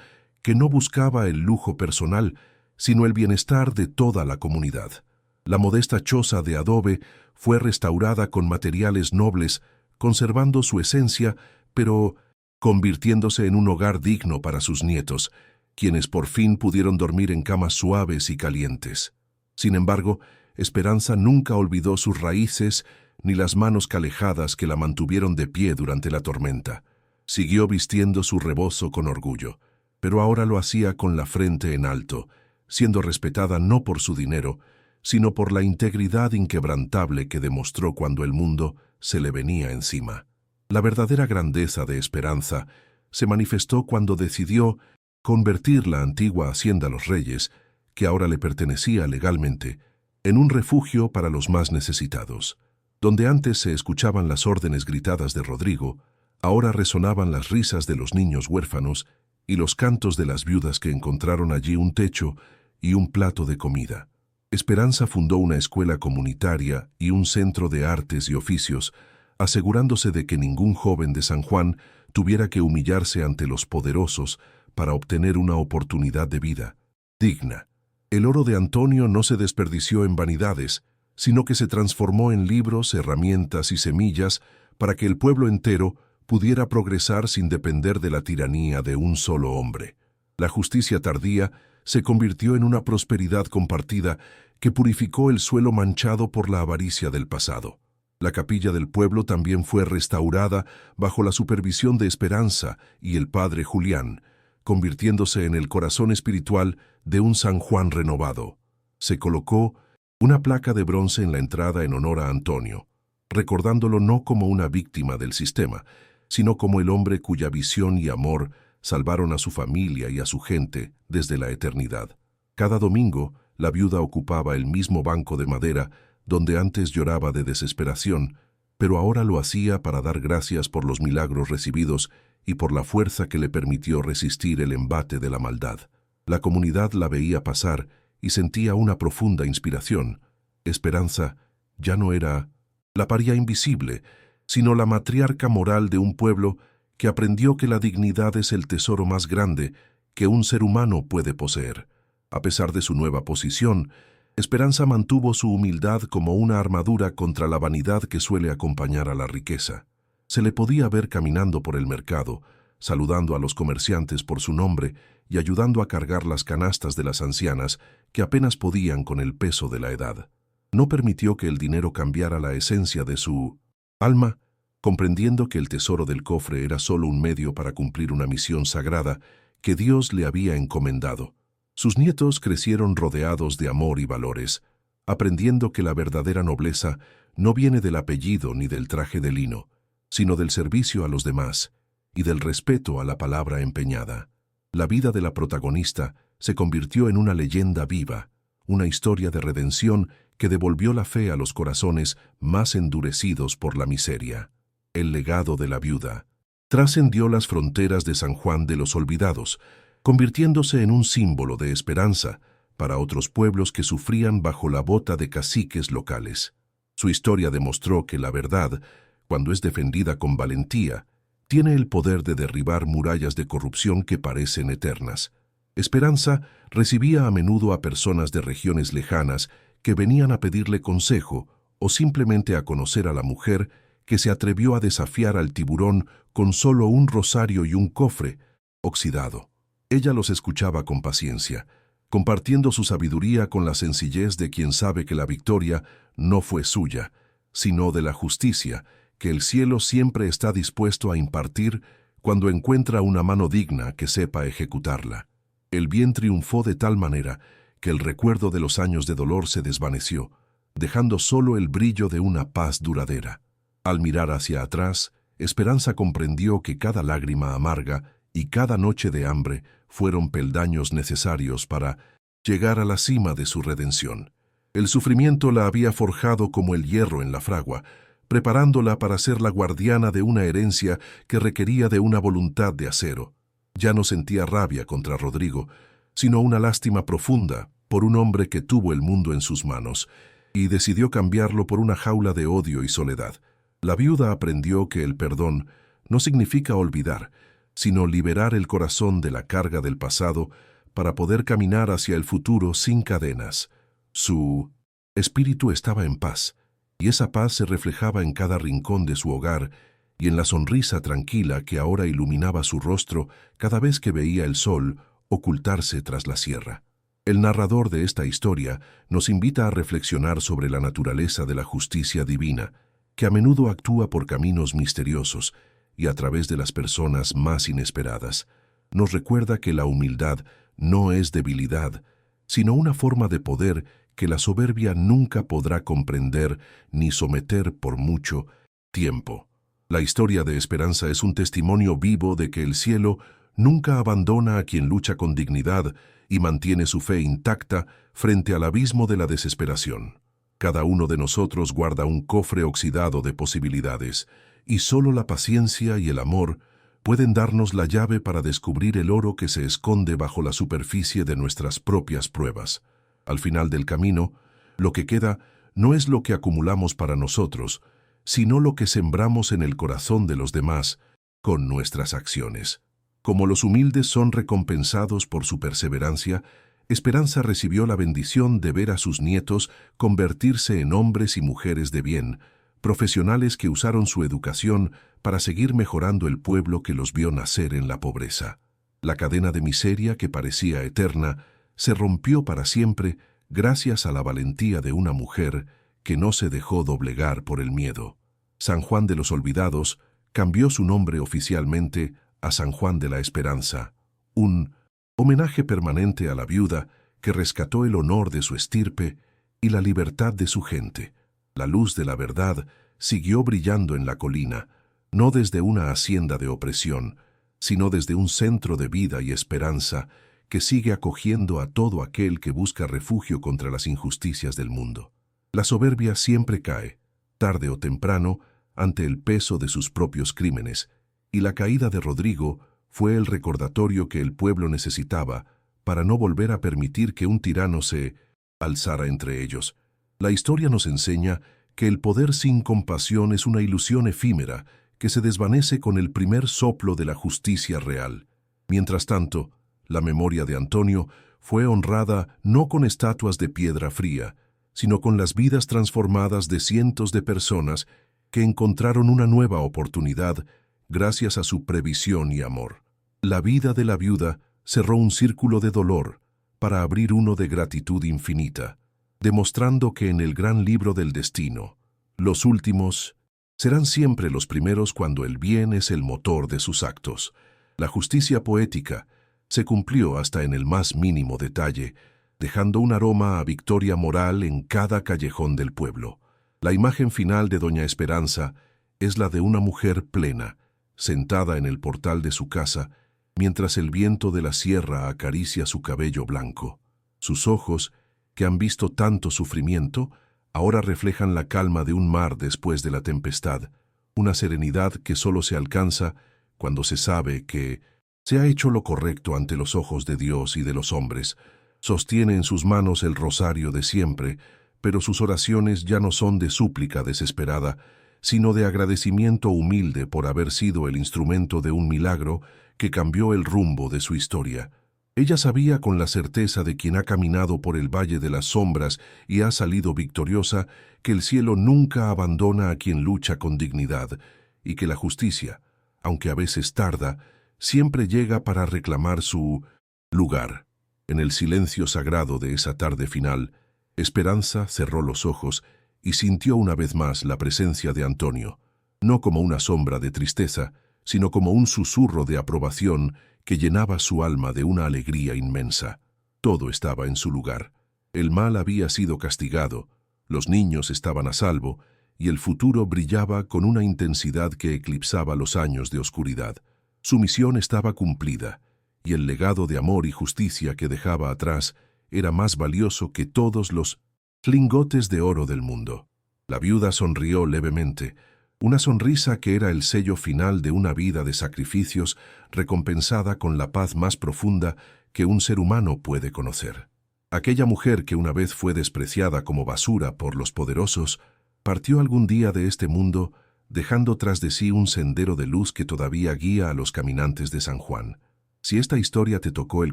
Speaker 1: que no buscaba el lujo personal, sino el bienestar de toda la comunidad. La modesta choza de adobe fue restaurada con materiales nobles, conservando su esencia, pero convirtiéndose en un hogar digno para sus nietos, quienes por fin pudieron dormir en camas suaves y calientes. Sin embargo, Esperanza nunca olvidó sus raíces ni las manos calejadas que la mantuvieron de pie durante la tormenta. Siguió vistiendo su rebozo con orgullo, pero ahora lo hacía con la frente en alto, siendo respetada no por su dinero, sino por la integridad inquebrantable que demostró cuando el mundo se le venía encima. La verdadera grandeza de Esperanza se manifestó cuando decidió convertir la antigua Hacienda Los Reyes, que ahora le pertenecía legalmente, en un refugio para los más necesitados. Donde antes se escuchaban las órdenes gritadas de Rodrigo, ahora resonaban las risas de los niños huérfanos y los cantos de las viudas que encontraron allí un techo y un plato de comida. Esperanza fundó una escuela comunitaria y un centro de artes y oficios, asegurándose de que ningún joven de San Juan tuviera que humillarse ante los poderosos para obtener una oportunidad de vida digna. El oro de Antonio no se desperdició en vanidades, sino que se transformó en libros, herramientas y semillas para que el pueblo entero pudiera progresar sin depender de la tiranía de un solo hombre. La justicia tardía se convirtió en una prosperidad compartida que purificó el suelo manchado por la avaricia del pasado. La capilla del pueblo también fue restaurada bajo la supervisión de Esperanza y el padre Julián, convirtiéndose en el corazón espiritual de un San Juan renovado. Se colocó una placa de bronce en la entrada en honor a Antonio, recordándolo no como una víctima del sistema, sino como el hombre cuya visión y amor salvaron a su familia y a su gente desde la eternidad. Cada domingo, la viuda ocupaba el mismo banco de madera donde antes lloraba de desesperación, pero ahora lo hacía para dar gracias por los milagros recibidos y por la fuerza que le permitió resistir el embate de la maldad. La comunidad la veía pasar y sentía una profunda inspiración. Esperanza ya no era la paria invisible, sino la matriarca moral de un pueblo que aprendió que la dignidad es el tesoro más grande que un ser humano puede poseer. A pesar de su nueva posición, Esperanza mantuvo su humildad como una armadura contra la vanidad que suele acompañar a la riqueza. Se le podía ver caminando por el mercado, saludando a los comerciantes por su nombre y ayudando a cargar las canastas de las ancianas que apenas podían con el peso de la edad. No permitió que el dinero cambiara la esencia de su alma, comprendiendo que el tesoro del cofre era solo un medio para cumplir una misión sagrada que Dios le había encomendado. Sus nietos crecieron rodeados de amor y valores, aprendiendo que la verdadera nobleza no viene del apellido ni del traje de lino, sino del servicio a los demás y del respeto a la palabra empeñada. La vida de la protagonista se convirtió en una leyenda viva, una historia de redención que devolvió la fe a los corazones más endurecidos por la miseria. El legado de la viuda trascendió las fronteras de San Juan de los Olvidados, convirtiéndose en un símbolo de esperanza para otros pueblos que sufrían bajo la bota de caciques locales. Su historia demostró que la verdad, cuando es defendida con valentía, tiene el poder de derribar murallas de corrupción que parecen eternas. Esperanza recibía a menudo a personas de regiones lejanas que venían a pedirle consejo o simplemente a conocer a la mujer que se atrevió a desafiar al tiburón con solo un rosario y un cofre oxidado. Ella los escuchaba con paciencia, compartiendo su sabiduría con la sencillez de quien sabe que la victoria no fue suya, sino de la justicia, que el cielo siempre está dispuesto a impartir cuando encuentra una mano digna que sepa ejecutarla. El bien triunfó de tal manera que el recuerdo de los años de dolor se desvaneció, dejando solo el brillo de una paz duradera. Al mirar hacia atrás, Esperanza comprendió que cada lágrima amarga y cada noche de hambre fueron peldaños necesarios para llegar a la cima de su redención. El sufrimiento la había forjado como el hierro en la fragua, preparándola para ser la guardiana de una herencia que requería de una voluntad de acero. Ya no sentía rabia contra Rodrigo, sino una lástima profunda por un hombre que tuvo el mundo en sus manos, y decidió cambiarlo por una jaula de odio y soledad. La viuda aprendió que el perdón no significa olvidar, sino liberar el corazón de la carga del pasado para poder caminar hacia el futuro sin cadenas. Su espíritu estaba en paz, y esa paz se reflejaba en cada rincón de su hogar y en la sonrisa tranquila que ahora iluminaba su rostro cada vez que veía el sol ocultarse tras la sierra. El narrador de esta historia nos invita a reflexionar sobre la naturaleza de la justicia divina, que a menudo actúa por caminos misteriosos y a través de las personas más inesperadas. Nos recuerda que la humildad no es debilidad, sino una forma de poder que la soberbia nunca podrá comprender ni someter por mucho tiempo. La historia de Esperanza es un testimonio vivo de que el cielo nunca abandona a quien lucha con dignidad y mantiene su fe intacta frente al abismo de la desesperación. Cada uno de nosotros guarda un cofre oxidado de posibilidades, y solo la paciencia y el amor pueden darnos la llave para descubrir el oro que se esconde bajo la superficie de nuestras propias pruebas. Al final del camino, lo que queda no es lo que acumulamos para nosotros, sino lo que sembramos en el corazón de los demás con nuestras acciones. Como los humildes son recompensados por su perseverancia, Esperanza recibió la bendición de ver a sus nietos convertirse en hombres y mujeres de bien, profesionales que usaron su educación para seguir mejorando el pueblo que los vio nacer en la pobreza. La cadena de miseria que parecía eterna se rompió para siempre gracias a la valentía de una mujer que no se dejó doblegar por el miedo. San Juan de los Olvidados cambió su nombre oficialmente a San Juan de la Esperanza, un homenaje permanente a la viuda que rescató el honor de su estirpe y la libertad de su gente. La luz de la verdad siguió brillando en la colina, no desde una hacienda de opresión, sino desde un centro de vida y esperanza que sigue acogiendo a todo aquel que busca refugio contra las injusticias del mundo. La soberbia siempre cae, tarde o temprano, ante el peso de sus propios crímenes, y la caída de Rodrigo fue el recordatorio que el pueblo necesitaba para no volver a permitir que un tirano se alzara entre ellos. La historia nos enseña que el poder sin compasión es una ilusión efímera que se desvanece con el primer soplo de la justicia real. Mientras tanto, la memoria de Antonio fue honrada no con estatuas de piedra fría, sino con las vidas transformadas de cientos de personas que encontraron una nueva oportunidad gracias a su previsión y amor. La vida de la viuda cerró un círculo de dolor para abrir uno de gratitud infinita, demostrando que en el gran libro del destino, los últimos serán siempre los primeros cuando el bien es el motor de sus actos. La justicia poética se cumplió hasta en el más mínimo detalle, dejando un aroma a victoria moral en cada callejón del pueblo. La imagen final de Doña Esperanza es la de una mujer plena, sentada en el portal de su casa, mientras el viento de la sierra acaricia su cabello blanco. Sus ojos, que han visto tanto sufrimiento, ahora reflejan la calma de un mar después de la tempestad, una serenidad que solo se alcanza cuando se sabe que se ha hecho lo correcto ante los ojos de Dios y de los hombres. Sostiene en sus manos el rosario de siempre, pero sus oraciones ya no son de súplica desesperada, sino de agradecimiento humilde por haber sido el instrumento de un milagro que cambió el rumbo de su historia. Ella sabía con la certeza de quien ha caminado por el valle de las sombras y ha salido victoriosa que el cielo nunca abandona a quien lucha con dignidad y que la justicia, aunque a veces tarda, siempre llega para reclamar su lugar. En el silencio sagrado de esa tarde final, Esperanza cerró los ojos y sintió una vez más la presencia de Antonio, no como una sombra de tristeza, sino como un susurro de aprobación que llenaba su alma de una alegría inmensa. Todo estaba en su lugar. El mal había sido castigado, los niños estaban a salvo, y el futuro brillaba con una intensidad que eclipsaba los años de oscuridad. Su misión estaba cumplida, y el legado de amor y justicia que dejaba atrás era más valioso que todos los lingotes de oro del mundo. La viuda sonrió levemente, una sonrisa que era el sello final de una vida de sacrificios recompensada con la paz más profunda que un ser humano puede conocer. Aquella mujer que una vez fue despreciada como basura por los poderosos, partió algún día de este mundo, dejando tras de sí un sendero de luz que todavía guía a los caminantes de San Juan. Si esta historia te tocó el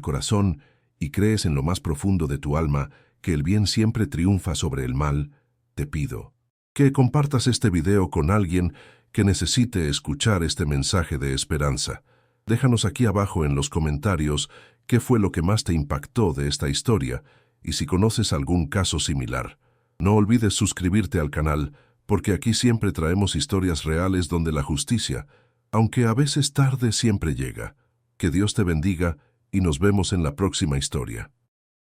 Speaker 1: corazón y crees en lo más profundo de tu alma que el bien siempre triunfa sobre el mal, te pido que compartas este video con alguien que necesite escuchar este mensaje de esperanza. Déjanos aquí abajo en los comentarios qué fue lo que más te impactó de esta historia y si conoces algún caso similar. No olvides suscribirte al canal, porque aquí siempre traemos historias reales donde la justicia, aunque a veces tarde, siempre llega. Que Dios te bendiga y nos vemos en la próxima historia.